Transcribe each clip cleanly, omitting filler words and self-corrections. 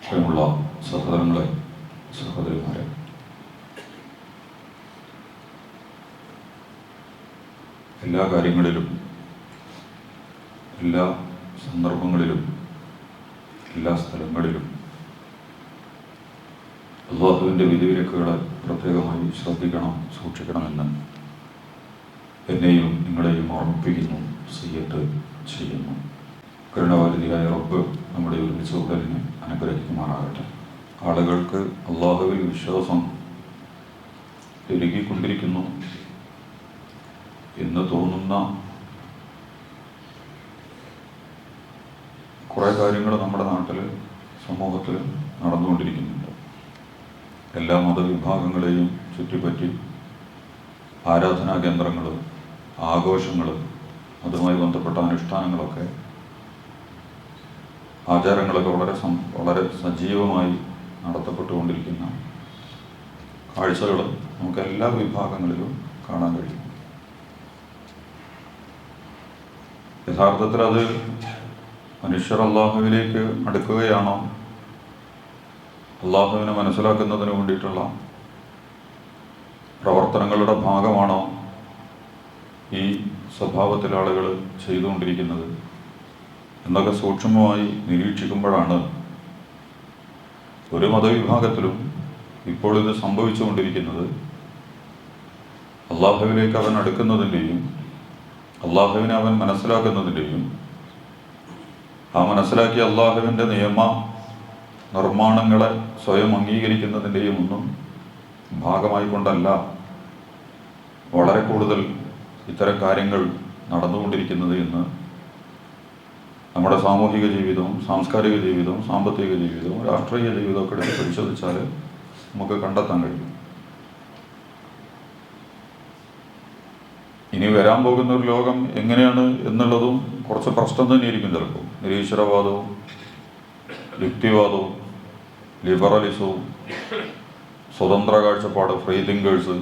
പ്രിയമുള്ള സഹോദരങ്ങളെ, സഹോദരിമാരെ, എല്ലാ കാര്യങ്ങളിലും, എല്ലാ സന്ദർഭങ്ങളിലും, എല്ലാ സ്ഥലങ്ങളിലും അല്ലാഹുവിൻ്റെ വിധിവിലക്കുകളെ പ്രത്യേകമായി ശ്രദ്ധിക്കണം, സൂക്ഷിക്കണമെന്ന് എന്നെയും നിങ്ങളെയും ഓർമ്മിപ്പിക്കുന്നു, ചെയ്യുന്നു. കരുണാവാരിധിയായ റബ്ബ് നമ്മുടെ ഒരുമിച്ച് കൂടലിനെ അനുഗ്രഹിക്കുമാറാകട്ടെ. ആളുകൾക്ക് അല്ലാഹുവിൽ വിശ്വാസം പെരുകിക്കൊണ്ടിരിക്കുന്നു എന്ന് തോന്നുന്ന കുറേ കാര്യങ്ങൾ നമ്മുടെ നാട്ടിൽ, സമൂഹത്തിൽ നടന്നുകൊണ്ടിരിക്കുന്നുണ്ട്. എല്ലാ മതവിഭാഗങ്ങളെയും ചുറ്റിപ്പറ്റി ആരാധനാ കേന്ദ്രങ്ങൾ, ആഘോഷങ്ങൾ, അതുമായി ബന്ധപ്പെട്ട അനുഷ്ഠാനങ്ങളൊക്കെ, ആചാരങ്ങളൊക്കെ വളരെ സജീവമായി നടത്തപ്പെട്ടുകൊണ്ടിരിക്കുന്ന കാഴ്ചകൾ നമുക്ക് എല്ലാ വിഭാഗങ്ങളിലും കാണാൻ കഴിയും. യഥാർത്ഥത്തിൽ അത് മനുഷ്യർ അല്ലാഹുവിലേക്ക് അടുക്കുകയാണോ, അല്ലാഹുവിനെ മനസ്സിലാക്കുന്നതിന് വേണ്ടിയിട്ടുള്ള പ്രവർത്തനങ്ങളുടെ ഭാഗമാണോ ഈ സ്വഭാവത്തിൽ ആളുകൾ ചെയ്തുകൊണ്ടിരിക്കുന്നത് എന്നൊക്കെ സൂക്ഷ്മമായി നിരീക്ഷിക്കുമ്പോഴാണ് ഒരു മതവിഭാഗത്തിലും ഇപ്പോൾ ഇത് സംഭവിച്ചുകൊണ്ടിരിക്കുന്നത് അല്ലാഹുവിലേക്ക് അവൻ അടുക്കുന്നതിൻ്റെയും അല്ലാഹുവിനെ അവൻ മനസ്സിലാക്കുന്നതിൻ്റെയും ആ മനസ്സിലാക്കിയ അല്ലാഹുവിൻ്റെ നിയമ നിർമ്മാണങ്ങളെ സ്വയം അംഗീകരിക്കുന്നതിൻ്റെയും ഒന്നും ഭാഗമായിക്കൊണ്ടല്ല വളരെ കൂടുതൽ ഇത്തരം കാര്യങ്ങൾ നടന്നുകൊണ്ടിരിക്കുന്നത് എന്ന് നമ്മുടെ സാമൂഹിക ജീവിതവും സാംസ്കാരിക ജീവിതവും സാമ്പത്തിക ജീവിതവും രാഷ്ട്രീയ ജീവിതമൊക്കെ എടുത്ത് പരിശോധിച്ചാൽ നമുക്ക് കണ്ടെത്താൻ കഴിയും. ഇനി വരാൻ പോകുന്ന ഒരു ലോകം എങ്ങനെയാണ് എന്നുള്ളതും കുറച്ച് പ്രശ്നം തന്നെയായിരിക്കും. ചിലപ്പോൾ നിരീശ്വരവാദവും യുക്തിവാദവും ലിബറലിസവും സ്വതന്ത്ര കാഴ്ചപ്പാട്, ഫ്രീ തിങ്കേഴ്സ്,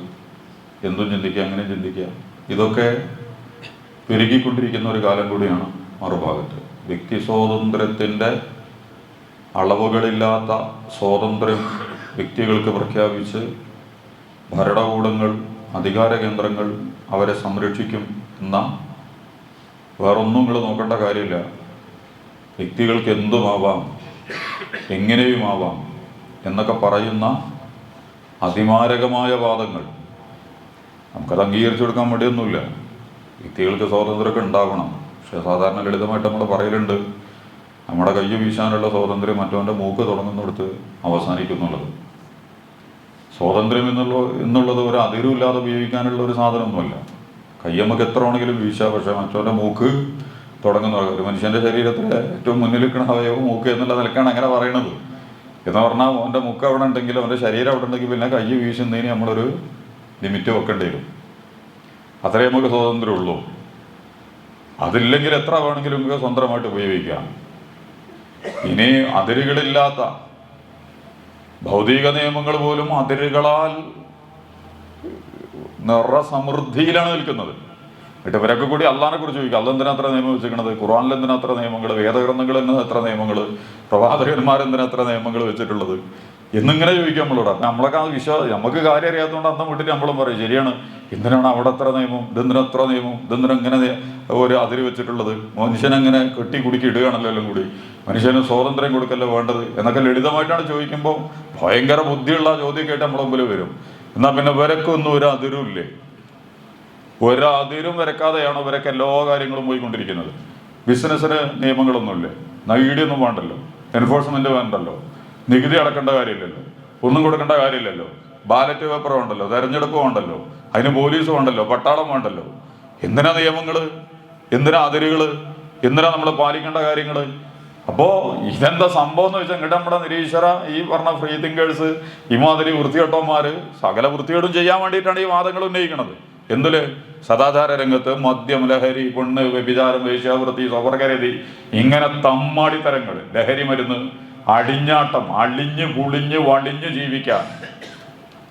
എന്തും ചിന്തിക്കുക, അങ്ങനെ ചിന്തിക്കുക, ഇതൊക്കെ പെരുകിക്കൊണ്ടിരിക്കുന്ന ഒരു കാലം കൂടിയാണ് മറുഭാഗത്ത്. വ്യക്തി സ്വാതന്ത്ര്യത്തിൻ്റെ അളവുകളില്ലാത്ത സ്വാതന്ത്ര്യം വ്യക്തികൾക്ക് പ്രഖ്യാപിച്ച് ഭരണകൂടങ്ങൾ, അധികാര കേന്ദ്രങ്ങൾ അവരെ സംരക്ഷിക്കും എന്ന വേറൊന്നും നിങ്ങൾ നോക്കേണ്ട കാര്യമില്ല. വ്യക്തികൾക്ക് എന്തുമാവാം, എങ്ങനെയുമാവാം എന്നൊക്കെ പറയുന്ന അതിമാരകമായ വാദങ്ങൾ നമുക്കത് അംഗീകരിച്ചു കൊടുക്കാൻ വേണ്ടിയൊന്നുമില്ല. വ്യക്തികൾക്ക് സ്വാതന്ത്ര്യമൊക്കെ ഉണ്ടാവണം. പക്ഷെ സാധാരണ ലളിതമായിട്ട് നമ്മൾ പറയലുണ്ട്, നമ്മുടെ കയ്യ് വീശാനുള്ള സ്വാതന്ത്ര്യം മറ്റവൻ്റെ മൂക്ക് തുടങ്ങുന്നിടത്ത് അവസാനിക്കുന്നുള്ളത്. സ്വാതന്ത്ര്യം എന്നുള്ളത് ഒരു അതിരുമില്ലാതെ ഉപയോഗിക്കാനുള്ള ഒരു സാധനമൊന്നുമല്ല. കയ്യമ്മക്ക് എത്ര വേണമെങ്കിലും വീശാം, പക്ഷെ മറ്റവൻ്റെ മൂക്ക് തുടങ്ങുന്ന ഒരു മനുഷ്യൻ്റെ ശരീരത്തിലെ ഏറ്റവും മുന്നിൽ നിൽക്കുന്ന അവയവം മൂക്ക് എന്നുള്ള നിലക്കാണ് അങ്ങനെ പറയണത്. എന്ന് പറഞ്ഞാൽ അവൻ്റെ മുക്ക് അവിടെ ഉണ്ടെങ്കിൽ, അവൻ്റെ ശരീരം അവിടെ ഉണ്ടെങ്കിൽ പിന്നെ കയ്യ് വീശുന്നതിന് നമ്മളൊരു ലിമിറ്റ് വെക്കേണ്ടി വരും. അത്രേ നമുക്ക് സ്വാതന്ത്ര്യമുള്ളൂ. അതില്ലെങ്കിൽ എത്ര വേണമെങ്കിലും നമുക്ക് സ്വന്തമായിട്ട് ഉപയോഗിക്കാം. ഇനി അതിരുകളില്ലാത്ത ഭൗതിക നിയമങ്ങൾ പോലും അതിരുകളാൽ നിറസമൃദ്ധിയിലാണ് നിൽക്കുന്നത്. എന്നിട്ട് ഇവരൊക്കെ കൂടി അള്ളാഹിനെ കുറിച്ച് ചോദിക്കുക, അള്ള എന്തിനാ അത്ര നിയമം വെച്ചിരിക്കുന്നത്, ഖുർആനിൽ എന്തിനാ അത്ര നിയമങ്ങൾ, വേദഗ്രന്ഥങ്ങളിൽ നിന്ന് എത്ര നിയമങ്ങൾ, പ്രവാചകന്മാരെന്തിനാ എത്ര നിയമങ്ങൾ വെച്ചിട്ടുള്ളത് എന്നിങ്ങനെ ചോദിക്കുക നമ്മളോട്. അപ്പം നമ്മളൊക്കെ ആ നമുക്ക് കാര്യം അറിയാത്തതുകൊണ്ട് അന്ന് വിട്ടിട്ട് നമ്മളും പറയും, ശരിയാണ്, എന്തിനാണ് അവിടെ എത്ര നിയമം, ഇതെന്തിനാ എത്ര നിയമം, ഇതെന്തിനാ ഇങ്ങനെ ഒരു അതിര് വെച്ചിട്ടുള്ളത്, മനുഷ്യനെങ്ങനെ കെട്ടി കുടുക്കി ഇടുകയാണല്ലോ എല്ലാം കൂടി, മനുഷ്യന് സ്വാതന്ത്ര്യം കൊടുക്കല്ലോ വേണ്ടത് എന്നൊക്കെ ലളിതമായിട്ടാണ് ചോദിക്കുമ്പോൾ ഭയങ്കര ബുദ്ധിയുള്ള ചോദ്യമൊക്കെ ആയിട്ട് നമ്മുടെ മുമ്പിൽ വരും. എന്നാൽ പിന്നെ ഇവരൊക്കെ ഒന്നും ഒരു അതിരും ഇല്ലേ? ഒരതിരും വരക്കാതെയാണോ ഇവരൊക്കെ എല്ലാ കാര്യങ്ങളും പോയിക്കൊണ്ടിരിക്കുന്നത്? ബിസിനസ്സിന് നിയമങ്ങളൊന്നുമില്ലേ? നൈഡിയൊന്നും വേണ്ടല്ലോ, എൻഫോഴ്സ്മെന്റ് വേണ്ടല്ലോ, നികുതി അടക്കേണ്ട കാര്യമില്ലല്ലോ, ഒന്നും കൊടുക്കേണ്ട കാര്യമില്ലല്ലോ, ബാലറ്റ് പേപ്പർ വേണ്ടല്ലോ, തെരഞ്ഞെടുപ്പ് വേണ്ടല്ലോ, അതിന് പോലീസ് വേണ്ടല്ലോ, പട്ടാളം വേണ്ടല്ലോ. എന്തിനാ നിയമങ്ങൾ, എന്തിനാ അതിരുകൾ, എന്തിനാ നമ്മൾ പാലിക്കേണ്ട കാര്യങ്ങൾ? അപ്പോൾ ഇതെന്താ സംഭവം എന്ന് വെച്ചാൽ, ഇങ്ങോട്ട് നമ്മുടെ നിരീശ്വര ഈ പറഞ്ഞ ഫ്രീ തിങ്കേഴ്സ്, ഇമാതിരി വൃത്തികെട്ടന്മാര് സകല വൃത്തികേടും ചെയ്യാൻ വേണ്ടിയിട്ടാണ് ഈ വാദങ്ങൾ ഉന്നയിക്കുന്നത്. എന്തില്? സദാചാര രംഗത്ത് മദ്യം, ലഹരി, പെണ്ണ്, വ്യഭിചാരം, വേശ്യാവൃത്തി, സ്വവർഗരതി, ഇങ്ങനെ തമ്മാടിത്തരങ്ങൾ, ലഹരി മരുന്ന്, അടിഞ്ഞാട്ടം, അളിഞ്ഞ് പുളിഞ്ഞ് വളിഞ്ഞ് ജീവിക്കാൻ.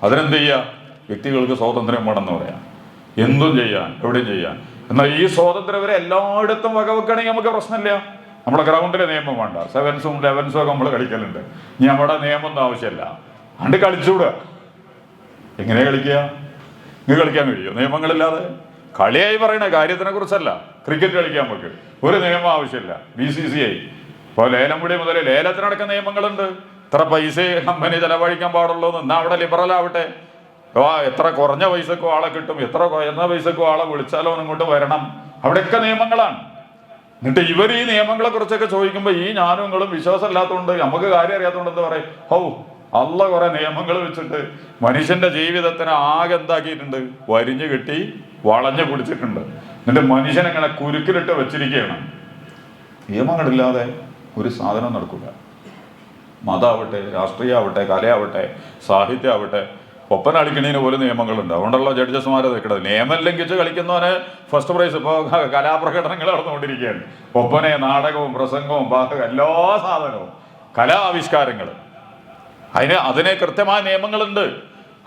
അതിനെന്ത് ചെയ്യുക? വ്യക്തികൾക്ക് സ്വാതന്ത്ര്യം വേണമെന്ന് പറയാം. എന്തും ചെയ്യാൻ, എവിടെയും ചെയ്യാൻ. എന്നാൽ ഈ സ്വാതന്ത്ര്യം വരെ എല്ലായിടത്തും വകവെക്കണമെങ്കിൽ നമുക്ക് പ്രശ്നമില്ല. നമ്മുടെ ഗ്രൗണ്ടിലെ നിയമം വേണ്ട, 7സും 11സും ഒക്കെ നമ്മൾ കളിക്കലുണ്ട്. ഇനി നമ്മുടെ നിയമമൊന്നും ആവശ്യമില്ല, അണ്ട് കളിച്ചുകൂടുക. എങ്ങനെയാ കളിക്കുക? ഇങ്ങ് കളിക്കാൻ കഴിയുമോ നിയമങ്ങളില്ലാതെ? കളിയായി പറയുന്ന കാര്യത്തിനെ കുറിച്ചല്ല. ക്രിക്കറ്റ് കളിക്കാൻ നമുക്ക് ഒരു നിയമം ആവശ്യമില്ല. BCCI ഇപ്പോൾ ലേലം പിടി മുതൽ ലേലത്തിനടക്കം നിയമങ്ങളുണ്ട്. ഇത്ര പൈസ കമ്പനി ചെലവഴിക്കാൻ പാടുള്ളൂ എന്ന്. എന്നാൽ അവിടെ ലിബറൽ ആവട്ടെ, എത്ര കുറഞ്ഞ പൈസക്കും ആളെ കിട്ടും, എത്ര കുറഞ്ഞ പൈസക്കും ആളെ വിളിച്ചാലോ ഇങ്ങോട്ട് വരണം, അവിടെയൊക്കെ നിയമങ്ങളാണ്. എന്നിട്ട് ഇവർ ഈ നിയമങ്ങളെ കുറിച്ചൊക്കെ ചോദിക്കുമ്പോൾ ഈ ഞാനും നിങ്ങളും വിശ്വാസം ഇല്ലാത്തതുകൊണ്ട്, നമുക്ക് കാര്യം അറിയാത്തതുകൊണ്ട് എന്താ പറയും, അള്ള കുറെ നിയമങ്ങൾ വെച്ചിട്ട് മനുഷ്യന്റെ ജീവിതത്തിനെ ആകെ എന്താക്കിയിട്ടുണ്ട്, വരിഞ്ഞു കെട്ടി വളഞ്ഞു പിടിച്ചിട്ടുണ്ട്. എന്നിട്ട് മനുഷ്യനെങ്ങനെ കുരുക്കിലിട്ട് വെച്ചിരിക്കുകയാണ്. നിയമങ്ങളില്ലാതെ ഒരു സാധനം നടക്കില്ല. മതമാവട്ടെ, രാഷ്ട്രീയമാവട്ടെ, കലയാവട്ടെ, സാഹിത്യമാവട്ടെ, ഒപ്പന കളിക്കണതിന് പോലും നിയമങ്ങളുണ്ട്. അതുകൊണ്ടുള്ള ജഡ്ജസ്മാരെ നിൽക്കുന്നത്. നിയമം ലംഘിച്ച് കളിക്കുന്നവന് ഫസ്റ്റ് പ്രൈസ്. ഇപ്പോൾ കലാപ്രകടനങ്ങൾ നടന്നുകൊണ്ടിരിക്കുകയാണ്. ഒപ്പനയും നാടകവും പ്രസംഗവും എല്ലാ സാധനവും കലാവിഷ്കാരങ്ങൾ, അതിനെ കൃത്യമായ നിയമങ്ങളുണ്ട്.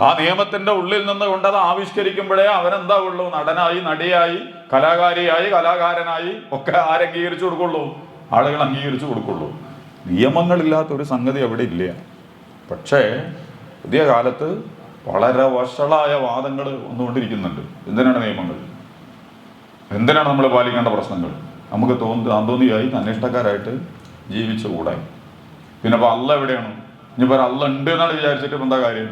ആ നിയമത്തിന്റെ ഉള്ളിൽ നിന്ന് കൊണ്ടത് ആവിഷ്കരിക്കുമ്പോഴേ അവനെന്താ ഉള്ളൂ, നടനായി, നടിയായി, കലാകാരിയായി, കലാകാരനായി ഒക്കെ ആരംഗീകരിച്ചു കൊടുക്കുള്ളൂ, ആളുകൾ അംഗീകരിച്ചു കൊടുക്കുള്ളൂ. നിയമങ്ങളില്ലാത്തൊരു സംഗതി അവിടെ ഇല്ല. പക്ഷേ പുതിയ കാലത്ത് വളരെ വഷളായ വാദങ്ങൾ വന്നുകൊണ്ടിരിക്കുന്നുണ്ട്. എന്തിനാണ് നിയമങ്ങൾ? എന്തിനാണ് നമ്മൾ പാലിക്കേണ്ട പ്രശ്നങ്ങൾ? നമുക്ക് തോന്നിയായി അനിഷ്ടക്കാരായിട്ട് ജീവിച്ചുകൂടെ? പിന്നെ ഇപ്പോൾ അള്ള എവിടെയാണ്? ഇനിയിപ്പോൾ അള്ള ഉണ്ട് എന്നാണ് വിചാരിച്ചിട്ട് എന്താ കാര്യം?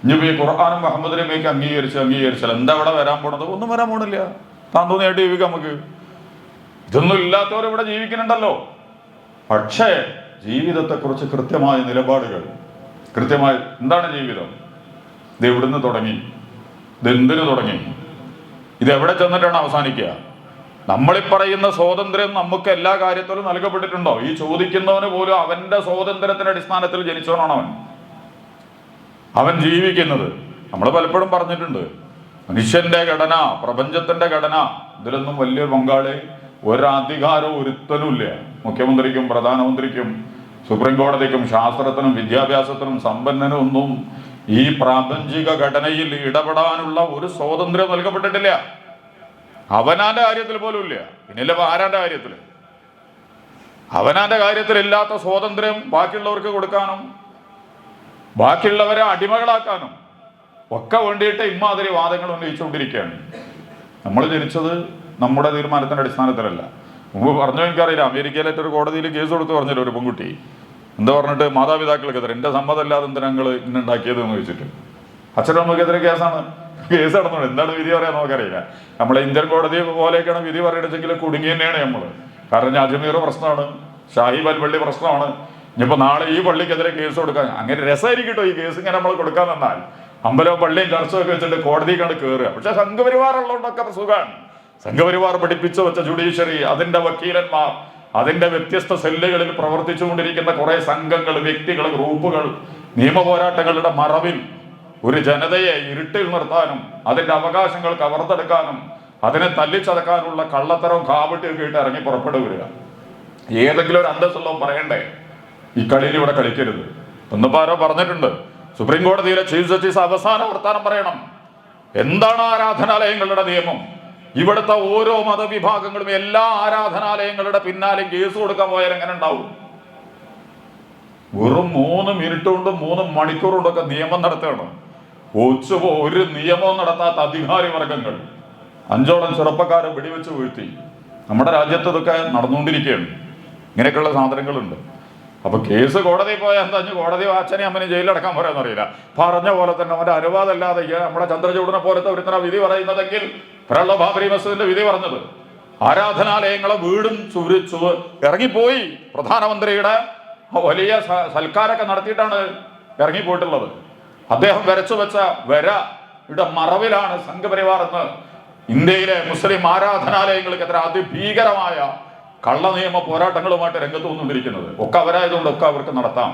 ഇനിയിപ്പോൾ ഈ ഖുർആനും മുഹമ്മദിനെയൊക്കെ അംഗീകരിച്ചാൽ എന്താ ഇവിടെ വരാൻ പോണത്? ഒന്നും വരാൻ പോണില്ല. തോന്നിയായിട്ട് ജീവിക്കാം നമുക്ക്. ഇതൊന്നും ഇല്ലാത്തവരിവിടെ ജീവിക്കുന്നുണ്ടല്ലോ. പക്ഷേ ജീവിതത്തെക്കുറിച്ച് കൃത്യമായ നിലപാടുകൾ, കൃത്യമായി എന്താണ് ജീവിതം, ഇത് എവിടുന്ന് തുടങ്ങി, ഇതെന്തിനു തുടങ്ങി, ഇതെവിടെ ചെന്നിട്ടാണ് അവസാനിക്കുക? നമ്മളീ പറയുന്ന സ്വാതന്ത്ര്യം നമുക്ക് എല്ലാ കാര്യത്തിലും നൽകപ്പെട്ടിട്ടുണ്ടോ? ഈ ചോദിക്കുന്നവന് പോലും അവന്റെ സ്വാതന്ത്ര്യത്തിന്റെ അടിസ്ഥാനത്തിൽ ജനിച്ചവനാണ് അവൻ ജീവിക്കുന്നത്. നമ്മൾ പലപ്പോഴും പറഞ്ഞിട്ടുണ്ട്, മനുഷ്യന്റെ ഘടന, പ്രപഞ്ചത്തിന്റെ ഘടന, ഇതിലൊന്നും വലിയ പങ്കാളി ഒരധികാരവും ഒരുത്തനുമില്ല. മുഖ്യമന്ത്രിക്കും പ്രധാനമന്ത്രിക്കും സുപ്രീം കോടതിക്കും ശാസ്ത്രത്തിനും വിദ്യാഭ്യാസത്തിനും സമ്പന്നനും ഒന്നും ഈ പ്രാപഞ്ചിക ഘടനയിൽ ഇടപെടാനുള്ള ഒരു സ്വാതന്ത്ര്യം നൽകപ്പെട്ടിട്ടില്ല. അവനാന്റെ കാര്യത്തിൽ പോലും ഇല്ല. പിന്നില്ല ആരാന്റെ കാര്യത്തിൽ? അവനാന്റെ കാര്യത്തിൽ ഇല്ലാത്ത സ്വാതന്ത്ര്യം ബാക്കിയുള്ളവർക്ക് കൊടുക്കാനും ബാക്കിയുള്ളവരെ അടിമകളാക്കാനും ഒക്കെ വേണ്ടിയിട്ട് ഇമ്മാതിരി വാദങ്ങൾ ഉന്നയിച്ചുകൊണ്ടിരിക്കുകയാണ്. നമ്മൾ ജനിച്ചത് നമ്മുടെ തീരുമാനത്തിന്റെ അടിസ്ഥാനത്തിലല്ല. മുമ്പ് പറഞ്ഞു, എനിക്കറിയില്ല, അമേരിക്കയിലേറ്റൊരു കോടതിയിൽ കേസ് കൊടുത്ത് പറഞ്ഞല്ലോ ഒരു പെൺകുട്ടി. എന്താ പറഞ്ഞിട്ട്, മാതാപിതാക്കൾക്കെതിരെ എൻ്റെ സമ്മതമല്ലാതെ എന്തിനാ ഞങ്ങൾ ഇന്നുണ്ടാക്കിയത് എന്ന് ചോദിച്ചിട്ട് അച്ഛനമ്മക്കെതിരെ കേസ് നടന്നു. എന്താണ് വിധി പറയാൻ നമുക്കറിയില്ല. നമ്മളെ ഇന്ത്യൻ കോടതി പോലെയൊക്കെയാണ് വിധി പറയുകയാണെങ്കിൽ കുടുങ്ങി തന്നെയാണ് നമ്മൾ. കാരണം അജ്മീർ പ്രശ്നമാണ്, ഷാഹിബ് അൽ പള്ളി പ്രശ്നമാണ്. ഇനിയിപ്പോൾ നാളെ ഈ പള്ളിക്കെതിരെ കേസ് കൊടുക്കാൻ, അങ്ങനെ രസമായിരിക്കട്ടോ ഈ കേസ് ഇങ്ങനെ നമ്മൾ കൊടുക്കാൻ തന്നാൽ. അമ്പലവും പള്ളിയും ചർച്ചയൊക്കെ വെച്ചിട്ട് കോടതിക്കാണ് കയറുക. പക്ഷെ സംഘപരിവാറുള്ളതുകൊണ്ടൊക്കെ സുഖമാണ്. സംഘപരിവാർ പഠിപ്പിച്ചു വെച്ച ജുഡീഷ്യറി, അതിന്റെ വക്കീലന്മാർ, അതിന്റെ വ്യത്യസ്ത സെല്ലുകളിൽ പ്രവർത്തിച്ചുകൊണ്ടിരിക്കുന്ന കുറെ സംഘങ്ങൾ, വ്യക്തികൾ, ഗ്രൂപ്പുകൾ, നിയമ പോരാട്ടങ്ങളുടെ മറവിൽ ഒരു ജനതയെ ഇരുട്ടിൽ നിർത്താനും അതിന്റെ അവകാശങ്ങൾ കവർന്നെടുക്കാനും അതിനെ തല്ലിച്ചതക്കാനുള്ള കള്ളത്തരവും കാവട്ടിയൊക്കെ ഇട്ട് ഇറങ്ങി പുറപ്പെടുക. ഏതെങ്കിലും ഒരു അന്തസ്സുള്ളവൻ പറയണ്ടേ ഈ കളിയിൽ ഇവിടെ കളിക്കരുത്? ഒന്നിപ്പോ ആരോ പറഞ്ഞിട്ടുണ്ട്, സുപ്രീം കോടതിയിലെ ചീഫ് ജസ്റ്റിസ് അവസാന വർത്താനം പറയണം. എന്താണ് ആരാധനാലയങ്ങളുടെ നിയമം? ഇവിടുത്തെ ഓരോ മതവിഭാഗങ്ങളും എല്ലാ ആരാധനാലയങ്ങളുടെ പിന്നാലെ കേസ് കൊടുക്കാൻ പോയാൽ എങ്ങനെ ഉണ്ടാവും? വെറും 3 മിനിറ്റ് കൊണ്ടും 3 മണിക്കൂർ കൊണ്ടൊക്കെ നിയമം നടത്തുകയാണ്. ഒരു നിയമവും നടത്താത്ത അധികാരി വർഗങ്ങൾ 5ഓളം ചെറുപ്പക്കാരെ വെടിവെച്ച് വീഴ്ത്തി. നമ്മുടെ രാജ്യത്ത് ഇതൊക്കെ നടന്നുകൊണ്ടിരിക്കുകയാണ്. ഇങ്ങനെയൊക്കെയുള്ള സാധനങ്ങളുണ്ട്. അപ്പൊ കേസ് കോടതി പോയാൽ എന്താ, കോടതി അച്ഛനെ അമ്മനെ ജയിലിലടക്കാൻ പറയാന്നറിയില്ല. പറഞ്ഞ പോലെ തന്നെ അവന്റെ അനുവാദമല്ലാതെ നമ്മുടെ ചന്ദ്രചൂടനെ പോലത്തെ ഒരുത്തര വിധി പറയുന്നതെങ്കിൽ ഒരാളുടെ ബാബരി മസ്ജിദിന്റെ വിധി പറഞ്ഞത് ആരാധനാലയങ്ങളെ വീടും ഇറങ്ങിപ്പോയി. പ്രധാനമന്ത്രിയുടെ വലിയ സൽക്കാരൊക്കെ നടത്തിയിട്ടാണ് ഇറങ്ങിപ്പോയിട്ടുള്ളത്. അദ്ദേഹം വരച്ചു വെച്ച വരയുടെ മറവിലാണ് സംഘപരിവാർ എന്ന് ഇന്ത്യയിലെ മുസ്ലിം ആരാധനാലയങ്ങൾക്കെതിരെ അതിഭീകരമായ കള്ള നിയമ പോരാട്ടങ്ങളുമായിട്ട് രംഗത്ത് വന്നുകൊണ്ടിരിക്കുന്നത്. ഒക്കെ അവരായതുകൊണ്ട് ഒക്കെ അവർക്ക് നടത്താം.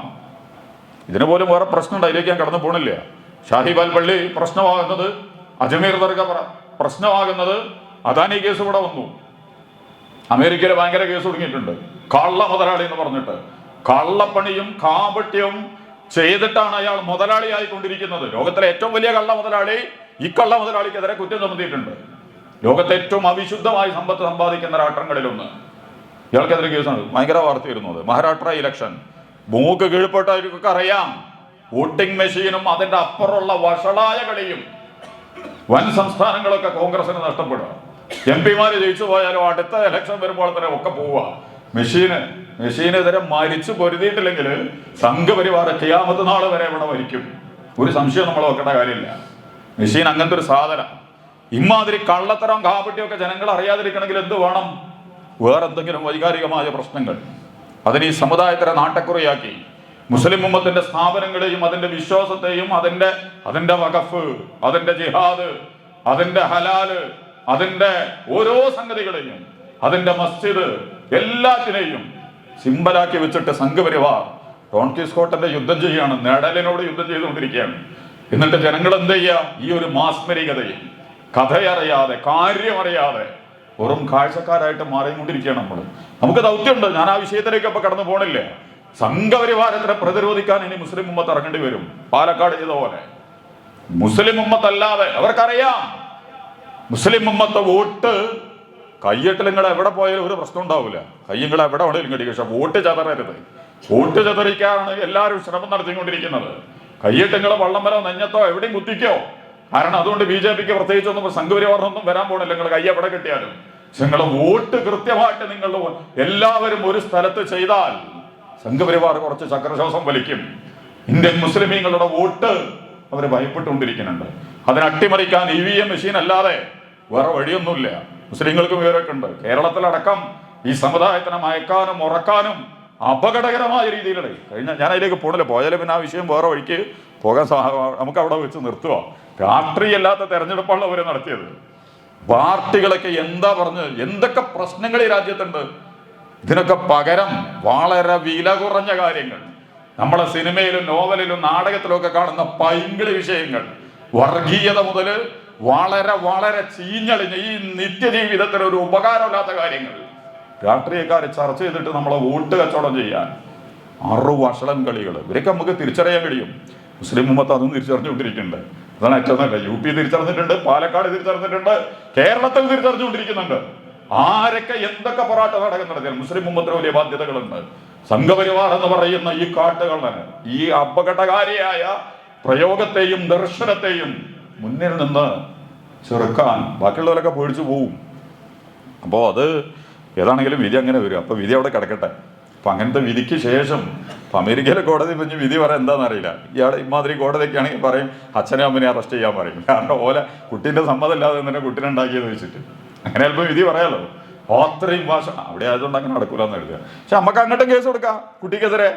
ഇതിന് പോലും വേറെ പ്രശ്നമുണ്ട്, അതിലേക്ക് ഞാൻ കടന്നു പോണില്ല. ഷാഹിബ് അൽ പള്ളി പ്രശ്നമാകുന്നത്, അജ്മീർ ദർഗ പ്രശ്നമാകുന്നത്, അദാനി കേസ് ഇവിടെ വന്നു. അമേരിക്കയിൽ ഭയങ്കര കേസ് തുടങ്ങിയിട്ടുണ്ട്. കള്ള മുതലാളി എന്ന് പറഞ്ഞിട്ട് കള്ളപ്പണിയും കാപട്യവും ചെയ്തിട്ടാണ് അയാൾ മുതലാളിയായിക്കൊണ്ടിരിക്കുന്നത്. ലോകത്തിലെ ഏറ്റവും വലിയ കള്ള മുതലാളി ഈ കള്ള മുതലാളിക്കെതിരെ കുറ്റം ചുമത്തിയിട്ടുണ്ട്. ലോകത്തെ ഏറ്റവും അവിശുദ്ധമായി സമ്പത്ത് സമ്പാദിക്കുന്ന രാഷ്ട്രങ്ങളിലൊന്ന്. ഇയാൾക്കെതിരെ കേസാണ്, ഭയങ്കര വാർത്തയായിരുന്നു അത്. മഹാരാഷ്ട്ര ഇലക്ഷൻ മൂക്ക് കീഴ്പോട്ടവർക്കൊക്കെ അറിയാം. വോട്ടിംഗ് മെഷീനും അതിന്റെ അപ്പുറമുള്ള വഷളായ കളിയും വൻ സംസ്ഥാനങ്ങളൊക്കെ കോൺഗ്രസിന് നഷ്ടപ്പെടുക. MP-മാര് ജയിച്ചു പോയാലും അടുത്ത ഇലക്ഷൻ വരുമ്പോൾ തന്നെ ഒക്കെ പോവുക. മെഷീനെതിരെ മരിച്ചു പൊരുതിയിട്ടില്ലെങ്കിൽ സംഘപരിവാര ഖിയാമത്ത് നാൾ വരെ ഇവിടെ മരിക്കും. ഒരു സംശയം നമ്മൾ നോക്കേണ്ട കാര്യമില്ല. മെഷീൻ അങ്ങനത്തെ ഒരു സാധനം. ഇമാതിരി കള്ളത്തരം കാപട്യമൊക്കെ ജനങ്ങൾ അറിയാതിരിക്കണമെങ്കിൽ എന്ത് വേണം? വേറെന്തെങ്കിലും വൈകാരികമായ പ്രശ്നങ്ങൾ അതിന് ഈ സമുദായത്തിനെ നാട്ടക്കുറിയാക്കി മുസ്ലിം ഉമ്മത്തിന്റെ സ്ഥാപനങ്ങളെയും അതിന്റെ വിശ്വാസത്തെയും അതിന്റെ വഖഫ്, അതിന്റെ ജിഹാദ്, അതിന്റെ ഹലാല്, അതിന്റെ ഓരോ സംഗതികളെയും, അതിന്റെ മസ്ജിദ്, എല്ലാത്തിനെയും സിമ്പലാക്കി വെച്ചിട്ട് സംഘപരിവാർ ഡോൺ കിസ്കോട്ടന്റെ യുദ്ധം ചെയ്യാണ്, നെടലിനോട് യുദ്ധം ചെയ്തുകൊണ്ടിരിക്കുകയാണ്. എന്നിട്ട് ജനങ്ങൾ എന്ത് ചെയ്യുക? ഈ ഒരു മാസ്മരികതയും കഥയറിയാതെ കാര്യമറിയാതെ വെറും കാഴ്ചക്കാരായിട്ട് മാറിക്കൊണ്ടിരിക്കുകയാണ് നമുക്ക് ദൗത്യമുണ്ട്. ഞാൻ ആ വിഷയത്തിലേക്ക് ഇപ്പൊ കടന്നു പോണില്ല. സംഘപരിവാരത്തിനെ പ്രതിരോധിക്കാൻ ഇനി മുസ്ലിം ഉമ്മത്ത് ഇറങ്ങേണ്ടി വരും. പാലക്കാട് ചെയ്ത പോലെ മുസ്ലിം ഉമ്മത്തല്ലാതെ അവർക്കറിയാം മുസ്ലിം ഉമ്മത്തെ വോട്ട് കയ്യെട്ട് നിങ്ങൾ എവിടെ പോയാലും ഒരു പ്രശ്നം ഉണ്ടാവില്ല. കയ്യങ്ങൾ എവിടെ വേണേലും കടി. പക്ഷെ വോട്ട് ചതറരുത്. വോട്ട് ചതറിക്കാനാണ് എല്ലാവരും ശ്രമം നടത്തിക്കൊണ്ടിരിക്കുന്നത്. കയ്യെട്ടുങ്ങൾ വള്ളംവലോ നെഞ്ഞത്തോ എവിടെയും കുത്തിക്കോ. കാരണം അതുകൊണ്ട് BJPക്ക് പ്രത്യേകിച്ചൊന്നും സംഘപരിവാറിനൊന്നും വരാൻ പോകണില്ല. നിങ്ങൾ കയ്യ എവിടെ കിട്ടിയാലും നിങ്ങൾ വോട്ട് കൃത്യമായിട്ട് നിങ്ങൾ എല്ലാവരും ഒരു സ്ഥലത്ത് ചെയ്താൽ സംഘപരിവാർ കുറച്ച് ചക്രശ്വാസം വലിക്കും. ഇന്ത്യൻ മുസ്ലിമീങ്ങളുടെ വോട്ട് അവർ ഭയപ്പെട്ടുകൊണ്ടിരിക്കുന്നുണ്ട്. അതിനെ അട്ടിമറിക്കാൻ EVM മെഷീൻ അല്ലാതെ വേറെ വഴിയൊന്നുമില്ല. മുസ്ലിങ്ങൾക്കും ഇവരൊക്കെ ഉണ്ട്. കേരളത്തിലടക്കം ഈ സമുദായത്തിനെ മയക്കാനും ഉറക്കാനും അപകടകരമായ രീതിയിലൂടെ ഞാൻ അതിലേക്ക് പോണില്ല. പോയാലും പിന്നെ ആ വിഷയം വേറെ വഴിക്ക് പോകാൻ നമുക്ക് അവിടെ വെച്ച് നിർത്തുക. രാഷ്ട്രീയമല്ലാത്ത തെരഞ്ഞെടുപ്പാണ് അവർ നടത്തിയത്. പാർട്ടികളൊക്കെ എന്താ പറഞ്ഞത്? എന്തൊക്കെ പ്രശ്നങ്ങൾ ഈ രാജ്യത്തുണ്ട്. ഇതിനൊക്കെ പകരം വളരെ വില കുറഞ്ഞ കാര്യങ്ങൾ, നമ്മളെ സിനിമയിലും നോവലിലും നാടകത്തിലും ഒക്കെ കാണുന്ന പൈങ്കിളി വിഷയങ്ങൾ, വർഗീയത മുതൽ വളരെ വളരെ ചീഞ്ഞളിഞ്ഞ ഈ നിത്യജീവിതത്തിന് ഒരു ഉപകാരമില്ലാത്ത കാര്യങ്ങൾ രാഷ്ട്രീയക്കാർ ചർച്ച ചെയ്തിട്ട് നമ്മളെ വോട്ട് കച്ചവടം ചെയ്യാൻ വഷളൻ കളികൾ ഇവരൊക്കെ നമുക്ക് തിരിച്ചറിയാൻ കഴിയും. മുസ്ലിം ഉമ്മത്ത് അതും തിരിച്ചറിഞ്ഞുകൊണ്ടിരിക്കുന്നുണ്ട്. അതാണ് ഏറ്റവും നല്ല. UP തിരിച്ചറിഞ്ഞിട്ടുണ്ട്, പാലക്കാട് തിരിച്ചറിഞ്ഞിട്ടുണ്ട്, കേരളത്തിൽ തിരിച്ചറിഞ്ഞുകൊണ്ടിരിക്കുന്നുണ്ട്. ആരൊക്കെ എന്തൊക്കെ പോരാട്ട നാടകം നടത്തിയാൽ മുസ്ലിം ഉമ്മത്തിന് വലിയ ബാധ്യതകളുണ്ട്. സംഘപരിവാർ എന്ന് പറയുന്ന ഈ കാട്ടുകള്ളന് ഈ അപകടകാരിയായ പ്രയോഗത്തെയും ദർശനത്തെയും മുന്നിൽ നിന്ന് ചെറുക്കാൻ ബാക്കിയുള്ളവരൊക്കെ പേടിച്ചു പോവും. അപ്പോൾ അത് ഏതാണെങ്കിലും വിധി അങ്ങനെ വരും. അപ്പോൾ വിധി അവിടെ കിടക്കട്ടെ. അപ്പം അങ്ങനത്തെ വിധിക്ക് ശേഷം അമേരിക്കയിലെ കോടതി പിന്നെ വിധി പറയാൻ എന്താണെന്ന് അറിയില്ല. ഇയാളെ ഇമാതിരി കോടതിയൊക്കെ ആണെങ്കിൽ പറയും അച്ഛനെ അമ്മനെ അറസ്റ്റ് ചെയ്യാൻ പറയും. കാരണം ഓലെ കുട്ടീൻ്റെ സമ്മതമില്ലാതെ തന്നെ കുട്ടീനെ ഉണ്ടാക്കിയെന്ന് വെച്ചിട്ട് അങ്ങനെ ചിലപ്പോൾ വിധി പറയാലോ. അത്രയും ഭാഷ അവിടെ ആയതുകൊണ്ട് അങ്ങനെ നടക്കൂലെന്ന് എഴുതുക. പക്ഷെ നമുക്ക് അങ്ങോട്ടും കേസ് കൊടുക്കാം കുട്ടിക്കെതിരെ.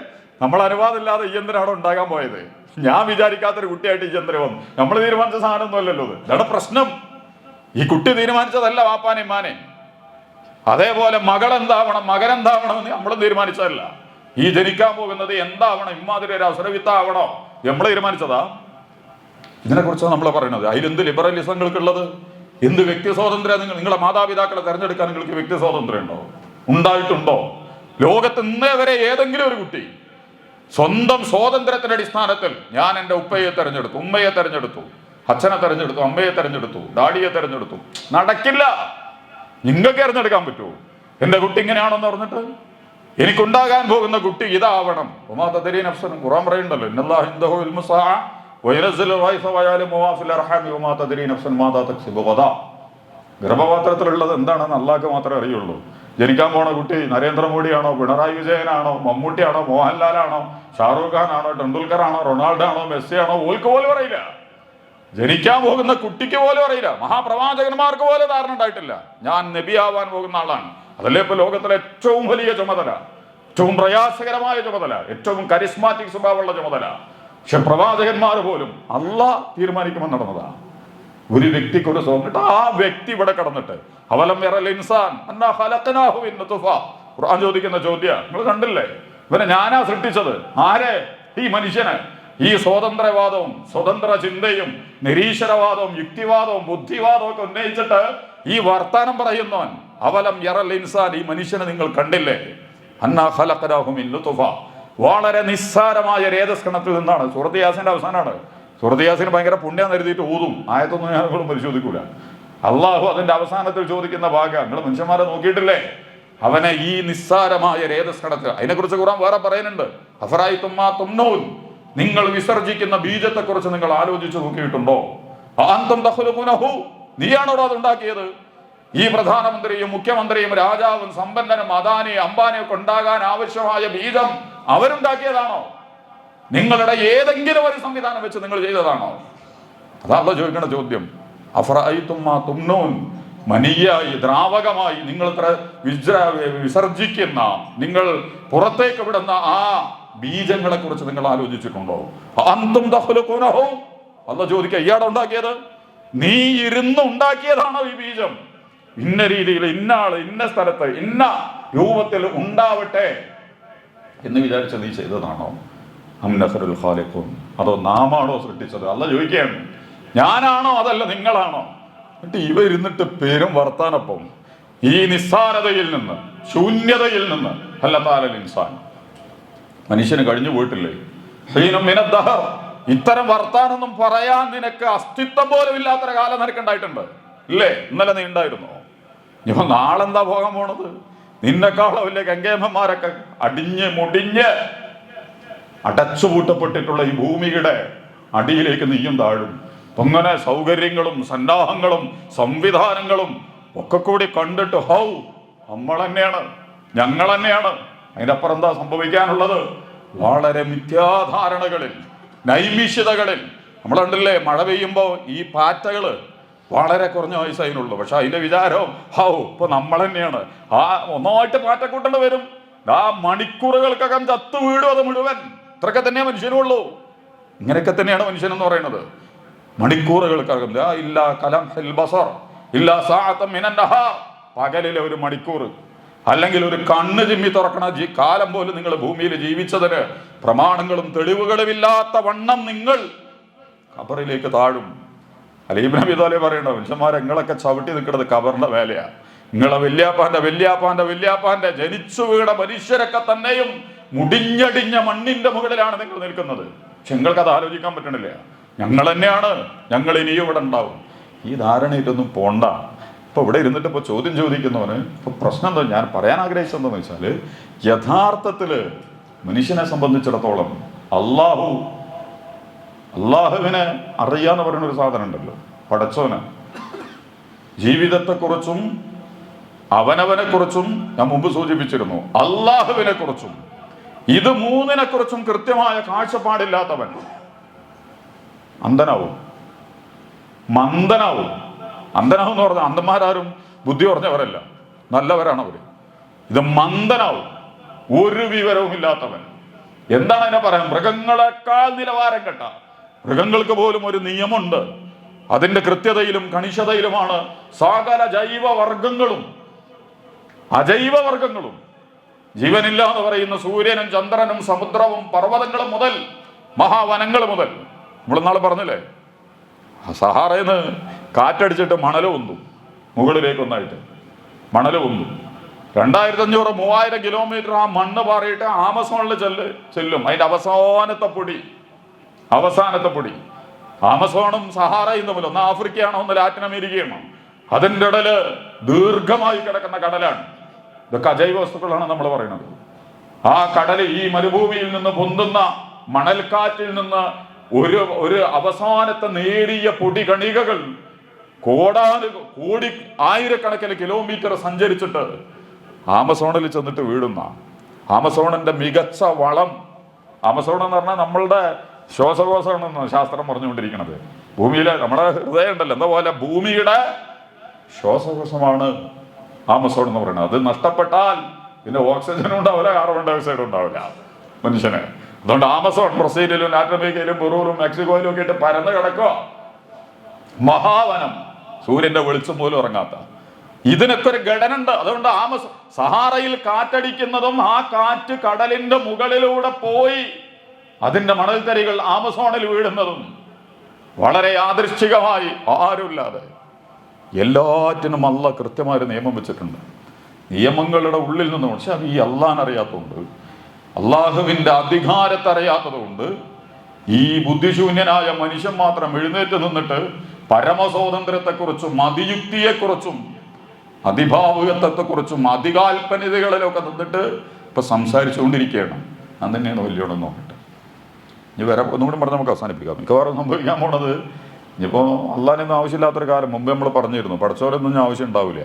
നമ്മൾ അനുവാദമില്ലാതെ ഈ എന്തിനാണ് ഉണ്ടാകാൻ പോയത്? ഞാൻ വിചാരിക്കാത്തൊരു കുട്ടിയായിട്ട് ഈ യന്ത്രം വന്നു. നമ്മൾ തീരുമാനിച്ച സാധനമൊന്നും അല്ലല്ലോ ഇത്. ഇതാണ് പ്രശ്നം. ഈ കുട്ടി തീരുമാനിച്ചതല്ല വാപ്പാനെ മാനെ. അതേപോലെ മകൾ എന്താവണം മകൻ എന്താവണമെന്ന് നമ്മളും തീരുമാനിച്ചതല്ല. ഈ ജനിക്കാൻ പോകുന്നത് എന്താവണം, ഇമ്മാതിരി ഒരു അസുരവിത്താവണോ നമ്മൾ തീരുമാനിച്ചതാ. ഇതിനെക്കുറിച്ചാണ് നമ്മൾ പറയുന്നത്. അതിലെന്ത് ലിബറലിസങ്ങൾക്കുള്ളത്? എന്ത് വ്യക്തി സ്വാതന്ത്ര്യം? നിങ്ങളെ മാതാപിതാക്കളെ തെരഞ്ഞെടുക്കാൻ നിങ്ങൾക്ക് വ്യക്തി സ്വാതന്ത്ര്യം ഉണ്ടോ? ഉണ്ടായിട്ടുണ്ടോ? ലോകത്ത് ഇന്നേ വരെ ഏതെങ്കിലും ഒരു കുട്ടി സ്വന്തം സ്വാതന്ത്ര്യത്തിന്റെ അടിസ്ഥാനത്തിൽ ഞാൻ എൻ്റെ ഉപ്പയെ തെരഞ്ഞെടുത്തു, ഉമ്മയെ തെരഞ്ഞെടുത്തു, അച്ഛനെ തെരഞ്ഞെടുത്തു, അമ്മയെ തെരഞ്ഞെടുത്തു, ഡാഡിയെ തെരഞ്ഞെടുത്തു? നടക്കില്ല. നിങ്ങൾക്ക് തെരഞ്ഞെടുക്കാൻ പറ്റുമോ? എൻ്റെ കുട്ടി ഇങ്ങനെയാണെന്ന് പറഞ്ഞിട്ട് എനിക്കുണ്ടാകാൻ പോകുന്ന കുട്ടി ഇതാവണം. ഖുർആൻ പറയുന്നുണ്ടല്ലോ, ഇന്നല്ലാഹു ഇൻദഹു ഇൽമു സ്സാഅ വയനസ്സിലു റൈസ വയഅലമു മാ ഫിൽ അർഹാമി വമാ തദ്രീ നഫ്സുൻ മാദാ തക്സിബു ഗദാ. ഗർഭപാത്രത്തിലുള്ളത് എന്താണെന്ന് അള്ളാഹ്ക്ക് മാത്രമേ അറിയുള്ളൂ. ജനിക്കാൻ പോണ കുട്ടി നരേന്ദ്രമോദിയാണോ, പിണറായി വിജയനാണോ, മമ്മൂട്ടിയാണോ, മോഹൻലാലാണോ, ഷാറൂഖ് ഖാൻ ആണോ, ടെണ്ടുൽക്കർ ആണോ, റൊണാൾഡോ ആണോ, മെസ്സി ആണോ, ഓൽക്ക് പോലും അറിയില്ല. ജനിക്കാൻ പോകുന്ന കുട്ടിക്ക് പോലും അറിയില്ല. മഹാപ്രവാചകന്മാർക്ക് പോലും ധാരണ ഉണ്ടായിട്ടില്ല ഞാൻ നബിയാവാൻ പോകുന്ന ആളാണ്. അതല്ലേ ഇപ്പൊ ലോകത്തിലെ ഏറ്റവും വലിയ ചുമതല, ഏറ്റവും പ്രയാസകരമായ ചുമതല, ഏറ്റവും കരിസ്മാറ്റിക് സ്വഭാവമുള്ള ചുമതല. പക്ഷെ പ്രവാചകന്മാർ പോലും അള്ളാഹ് തീരുമാനിക്കുമെന്ന് നടന്നതാണ്. ഒരു വ്യക്തിക്ക് ഒരു സ്വന്തം ആ വ്യക്തി ഇവിടെ കടന്നിട്ട് അവലം യറൽ ഇൻസാൻ അന്നാ ഖലഖനാഹു മിൻ നുത്ഫ. ഖുർആൻ ചോദിക്കുന്ന ചോദ്യം നിങ്ങൾ കണ്ടില്ലേ? ഇവനെ ഞാനാ സൃഷ്ടിച്ചത്. ആരെ? ഈ മനുഷ്യനെ. ഈ സ്വാതന്ത്ര്യവാദവും സ്വതന്ത്ര ചിന്തയും നിരീശ്വരവാദവും യുക്തിവാദവും ബുദ്ധിവാദവും ഒക്കെ ഉന്നയിച്ചിട്ട് ഈ വർത്താനം പറയുന്നവൻ അവലം യറൽ ഇൻസാൻ, ഈ മനുഷ്യനെ നിങ്ങൾ കണ്ടില്ലേ? അന്നാ ഖലഖനാഹു മിൻ നുത്ഫ. വളരെ നിസ്സാരമായ രേതസ്കണത്തിൽ നിന്നാണ്. സൂറത്ത് യാസീന്റെ അവസാനമാണ്. സൂറത്ത് യാസീൻ ഭയങ്കര പുണ്യം എഴുതിയിട്ട് ഊതും. ആയത്തൊന്നും ഞാൻ പരിശോധിക്കൂല. അള്ളാഹു അതിന്റെ അവസാനത്തിൽ ചോദിക്കുന്ന ഭാഗം നിങ്ങൾ മനുഷ്യന്മാരെ നോക്കിയിട്ടില്ലേ, അവനെ ഈ നിസ്സാരമായ രേതസ്കടത്തിൽ, അതിനെക്കുറിച്ച് ഖുർആൻ വേറെ പറയുന്നുണ്ട്. അഫറഅയ്തും മാ തുംനൂൻ, നിങ്ങൾ വിസർജിക്കുന്ന ബീജത്തെ കുറിച്ച് നിങ്ങൾ ആലോചിച്ച് നോക്കിയിട്ടുണ്ടോ? അഅൻതും തഖ്ലുഖൂനഹു, നീയാണോ അത് ഉണ്ടാക്കിയത്? ഈ പ്രധാനമന്ത്രിയും മുഖ്യമന്ത്രിയും രാജാവും സമ്പന്നനും അദാനി അംബാനിയും ഒക്കെ ഉണ്ടാകാൻ ആവശ്യമായ ബീജം അവരുണ്ടാക്കിയതാണോ? നിങ്ങളുടെ ഏതെങ്കിലും ഒരു സംവിധാനം വെച്ച് നിങ്ങൾ ചെയ്തതാണോ? അതാണല്ലോ ചോദിക്കേണ്ട ചോദ്യം. അഫറഅയ്തും മാ തുംനൂൻ, മനീയായി ദ്രാവകമായി നിങ്ങൾ വിസർജിക്കുന്ന, നിങ്ങൾ പുറത്തേക്ക് വിടുന്ന ആ ബീജങ്ങളെ കുറിച്ച് നിങ്ങൾ ആലോചിച്ചിട്ടുണ്ടോ? അൻതും തഖ്ലുഖൂനഹു, അല്ലാഹു ചോദിക്കുക, ഇയാളെ ഉണ്ടാക്കിയത്? നീ ഇരുന്ന് ഉണ്ടാക്കിയതാണോ ഈ ബീജം? ഇന്ന രീതിയിൽ ഇന്ന ആള് ഇന്ന സ്ഥലത്ത് ഇന്ന രൂപത്തിൽ ഉണ്ടാവട്ടെ എന്ന് വിചാരിച്ച നീ ചെയ്തതാണോ? അം നഹ്നുൽ ഖാലിഖൂൻ, അതോ നാമാണോ സൃഷ്ടിച്ചത്? അല്ലാഹു ചോദിക്കുകയാണ്, ഞാനാണോ അതല്ല നിങ്ങളാണോ? എന്നിട്ട് ഇവ ഇരുന്നിട്ട് പേരും വർത്താനപ്പം ഈ നിസ്സാരതയിൽ നിന്ന്, ശൂന്യതയിൽ നിന്ന്, ഹല്ലത്താലൽ ഇൻസാൻ, മനുഷ്യന് കഴിഞ്ഞു പോയിട്ടില്ലേ? ഹീനം മിനദ് ദഹർ, ഇത്തരം വർത്താനൊന്നും പറയാൻ നിനക്ക് അസ്തിത്വം പോലും ഇല്ലാത്തൊരു കാലം നിനക്കുണ്ടായിട്ടുണ്ട് ഇല്ലേ? ഇന്നലെ നീ ഉണ്ടായിരുന്നോ? ഇപ്പൊ നാളെന്താ പോകാൻ പോണത്? നിന്നെക്കാളോ വലിയ ഗംഗേമ്മമാരൊക്കെ അടിഞ്ഞ് മുടിഞ്ഞ് അടച്ചുപൂട്ടപ്പെട്ടിട്ടുള്ള ഈ ഭൂമിയുടെ അടിയിലേക്ക് നീയും താഴും. അങ്ങനെ സൗകര്യങ്ങളും സന്നാഹങ്ങളും സംവിധാനങ്ങളും ഒക്കെ കൂടി കണ്ടിട്ട് ഹൗ നമ്മൾ തന്നെയാണ്, ഞങ്ങൾ തന്നെയാണ്. അതിൻ്റെ അപ്പുറം എന്താ സംഭവിക്കാനുള്ളത്? വളരെ മിഥ്യാധാരണകളിൽ, നൈമിഷിതകളിൽ. നമ്മൾ കണ്ടില്ലേ, മഴ പെയ്യുമ്പോൾ ഈ പാറ്റകള് വളരെ കുറഞ്ഞ വയസ്സ് അതിനുള്ളൂ, പക്ഷെ അതിന്റെ വിചാരം ഹൗ ഇപ്പൊ നമ്മൾ തന്നെയാണ്. ആ ഒന്നായിട്ട് പാറ്റക്കൂട്ടൽ വരും, ആ മണിക്കൂറുകൾക്കകം ചത്തു വീടും അത് മുഴുവൻ. ഇത്രയൊക്കെ തന്നെയാ മനുഷ്യനുള്ളൂ. ഇങ്ങനെയൊക്കെ തന്നെയാണ് മനുഷ്യൻ എന്ന് പറയുന്നത്. മണിക്കൂറുകൾക്കകം ഇല്ല കലം ബസർ ഇല്ല സാഅത്തൻ മിനൻ നഹാർ, പകലിലെ ഒരു മണിക്കൂർ അല്ലെങ്കിൽ ഒരു കണ്ണ് ചിമ്മി തുറക്കണ കാലം പോലും നിങ്ങൾ ഭൂമിയിൽ ജീവിച്ചതിന് പ്രമാണങ്ങളും തെളിവുകളും ഇല്ലാത്ത വണ്ണം നിങ്ങൾ ഖബറിലേക്ക് താഴും. അലി ഇബ്നു അബീ ത്വാലിബ് പറയണ്ട, മനുഷ്യന്മാരെ നിങ്ങളൊക്കെ ചവിട്ടി നിൽക്കുന്നത് ഖബറിന്റെ വേലയാ. നിങ്ങളെ വല്യാപ്പാന്റെ ജനിച്ചു വീണ മനുഷ്യരൊക്കെ തന്നെയും മുടിഞ്ഞടിഞ്ഞ മണ്ണിന്റെ മുകളിലാണ് നിങ്ങൾ നിൽക്കുന്നത്. പക്ഷെ നിങ്ങൾക്കത് ആലോചിക്കാൻ പറ്റണില്ല. ഞങ്ങൾ തന്നെയാണ്, ഞങ്ങൾ ഇനിയും ഇവിടെ ഉണ്ടാവും. ഈ ധാരണയിട്ടൊന്നും പോണ്ട. ഇപ്പൊ ഇവിടെ ഇരുന്നിട്ട് ഇപ്പൊ ചോദ്യം ചോദിക്കുന്നവന് ഇപ്പൊ പ്രശ്നം എന്താ ഞാൻ പറയാൻ ആഗ്രഹിച്ചതെന്ന് വെച്ചാല്, യഥാർത്ഥത്തില് മനുഷ്യനെ സംബന്ധിച്ചിടത്തോളം അള്ളാഹുവിനെ അറിയാന്ന് പറയുന്ന ഒരു സാധനം ഉണ്ടല്ലോ, പടച്ചോന്. ജീവിതത്തെക്കുറിച്ചും അവനവനെ കുറിച്ചും ഞാൻ മുമ്പ് സൂചിപ്പിച്ചിരുന്നു, അള്ളാഹുവിനെ കുറിച്ചും. ഇത് മൂന്നിനെ കുറിച്ചും കൃത്യമായ കാഴ്ചപ്പാടില്ലാത്തവൻ അന്ധനാവും, മന്ദനാവും. അന്ധനാവും എന്ന് പറഞ്ഞാൽ അന്ധന്മാരാരും ബുദ്ധി പറഞ്ഞവരല്ല, നല്ലവരാണ് അവര്. ഇത് മന്ദനാവും, ഒരു വിവരവും ഇല്ലാത്തവൻ. എന്താണ് അതിനെ പറയാൻ? മൃഗങ്ങളെക്കാൾ നിലവാരം കെട്ട, മൃഗങ്ങൾക്ക് പോലും ഒരു നിയമമുണ്ട്. അതിന്റെ കൃത്യതയിലും കണിശതയിലുമാണ് സകല ജൈവവർഗങ്ങളും അജൈവവർഗങ്ങളും. ജീവനില്ല എന്ന് പറയുന്ന സൂര്യനും ചന്ദ്രനും സമുദ്രവും പർവ്വതങ്ങളും മുതൽ മഹാവനങ്ങൾ മുതൽ. നമ്മൾ നാളെ പറഞ്ഞില്ലേ, സഹാറയിൽ നിന്ന് കാറ്റടിച്ചിട്ട് മണല് പൊന്തും, മുകളിലേക്കൊന്നായിട്ട് മണല് പൊന്തും. 2500-3000 കിലോമീറ്റർ ആ മണ്ണ് പാറിയിട്ട് ആമസോണിൽ ചെല്ലും. അതിന്റെ അവസാനത്തെ പൊടി. ആമസോണും സഹാറയും തമ്മിൽ ഒന്ന് ആഫ്രിക്കയാണോ ഒന്ന് ലാറ്റിൻ അമേരിക്കയാണോ, അതിൻ്റെ ഇടയില് ദീർഘമായി കിടക്കുന്ന കടലാണ്. ഇതൊക്കെ അജൈവ വസ്തുക്കളാണ് നമ്മൾ പറയുന്നത്. ആ കടല് ഈ മരുഭൂമിയിൽ നിന്ന് പൊന്തുന്ന മണൽക്കാറ്റിൽ നിന്ന് ഒരു അവസാനത്തെ നേരിയ പൊടി കണികകൾ കോടി ആയിരക്കണക്കിന് കിലോമീറ്റർ സഞ്ചരിച്ചിട്ട് ആമസോണിൽ ചെന്നിട്ട് വീഴുന്ന, ആമസോണിന്റെ മികച്ച വളം. ആമസോൺ എന്ന് പറഞ്ഞാൽ നമ്മളുടെ ശ്വാസകോശമാണെന്ന് ശാസ്ത്രം പറഞ്ഞുകൊണ്ടിരിക്കുന്നത്. ഭൂമിയിലെ നമ്മുടെ ഹൃദയം ഉണ്ടല്ലോ, എന്താ പോലെ ഭൂമിയുടെ ശ്വാസകോശമാണ് ആമസോൺ എന്ന് പറയുന്നത്. അത് നഷ്ടപ്പെട്ടാൽ പിന്നെ ഓക്സിജനും ഉണ്ടാവില്ല, കാർബൺ ഡൈ ഓക്സൈഡും ഉണ്ടാവില്ല മനുഷ്യന്. അതുകൊണ്ട് ആമസോൺ ബ്രസീലിലും ലാറ്റിൻ അമേരിക്കയിലും പെറുവിലും മെക്സിക്കോയിലും ഒക്കെ ആയിട്ട് പരന്ന് കിടക്കുക. മഹാവനം, സൂര്യന്റെ വെളിച്ചം പോലും ഇറങ്ങാത്ത. ഇതിനൊക്കെ ഒരു ഘടന ഉണ്ട്. അതുകൊണ്ട് സഹാറയിൽ കാറ്റടിക്കുന്നതും ആ കാറ്റ് കടലിന്റെ മുകളിലൂടെ പോയി അതിന്റെ മണൽത്തരികൾ ആമസോണിൽ വീഴുന്നതും വളരെ യാദൃശ്ചികമായി, ആരുമില്ലാതെ. എല്ലാറ്റിനും അള്ളാഹ് കൃത്യമായൊരു നിയമം വെച്ചിട്ടുണ്ട്, നിയമങ്ങളുടെ ഉള്ളിൽ നിന്നും. പക്ഷെ അത് ഈ അള്ളാഹിനറിയാത്തതുകൊണ്ട്, അള്ളാഹുവിന്റെ അധികാരത്തെ അറിയാത്തത് കൊണ്ട് ഈ ബുദ്ധിശൂന്യനായ മനുഷ്യൻ മാത്രം എഴുന്നേറ്റ് നിന്നിട്ട് പരമസ്വാതന്ത്ര്യത്തെക്കുറിച്ചും അതിയുക്തിയെക്കുറിച്ചും അതിഭാവുകത്വത്തെക്കുറിച്ചും അധികാൽപ്പനിതകളിലൊക്കെ നിന്നിട്ട് ഇപ്പൊ സംസാരിച്ചുകൊണ്ടിരിക്കുകയാണ്. അത് തന്നെയാണ് വലിയോളം നോക്കട്ടെ. ഇനി വേറെ ഒന്നുകൂടി പറഞ്ഞ് നമുക്ക് അവസാനിപ്പിക്കാം. മിക്കവാറും സംഭവിക്കാൻ പോണത് ഇനിയിപ്പോൾ അള്ളാഹിനൊന്നും ആവശ്യമില്ലാത്തൊരു കാലം മുമ്പേ നമ്മൾ പറഞ്ഞിരുന്നു, പഠിച്ചവരൊന്നും ഞാൻ ആവശ്യം ഉണ്ടാവില്ല.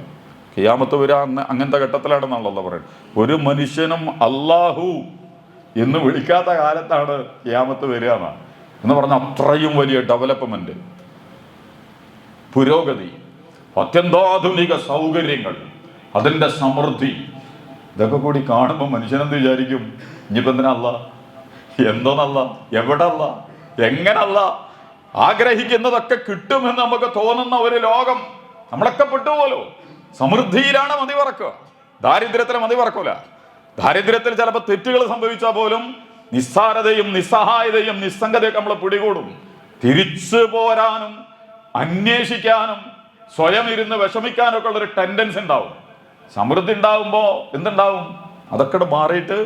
ഖിയാമത്ത് വരിക അങ്ങനത്തെ ഘട്ടത്തിലാണെന്നാണല്ലോ പറയുന്നത്. ഒരു മനുഷ്യനും അള്ളാഹു എന്ന് വിളിക്കാത്ത കാലത്താണ് ഖിയാമത്ത് വരിക എന്ന് പറഞ്ഞാൽ അത്രയും വലിയ ഡെവലപ്മെന്റ്, പുരോഗതി, അത്യന്താധുനിക സൗകര്യങ്ങൾ, അതിൻ്റെ സമൃദ്ധി, ഇതൊക്കെ കൂടി കാണുമ്പോൾ മനുഷ്യനെന്ത് വിചാരിക്കും? ഇനിയിപ്പോൾ എന്തിനല്ല, എന്തോന്നല്ല, എവിടല്ല, എങ്ങനല്ല, ആഗ്രഹിക്കുന്നതൊക്കെ കിട്ടുമെന്ന് നമുക്ക് തോന്നുന്ന ഒരു ലോകം നമ്മളൊക്കെ പെട്ടുപോലോ. സമൃദ്ധിയിലാണ് മതി പറക്കുക, ദാരിദ്ര്യത്തിൽ മതി പറക്കൂല. ദാരിദ്ര്യത്തിൽ ചിലപ്പോൾ തെറ്റുകൾ സംഭവിച്ചാൽ പോലും നിസ്സാരതയും നിസ്സഹായതയും നിസ്സംഗതയൊക്കെ നമ്മളെ പിടികൂടും. തിരിച്ചു പോരാനും അന്വേഷിക്കാനും സ്വയം ഇരുന്ന് വിഷമിക്കാനൊക്കെ ഉള്ളൊരു ടെൻഡൻസി ഉണ്ടാവും. സമൃദ്ധി ഉണ്ടാവുമ്പോൾ എന്തുണ്ടാവും? അതൊക്കെ മാറിയിട്ട്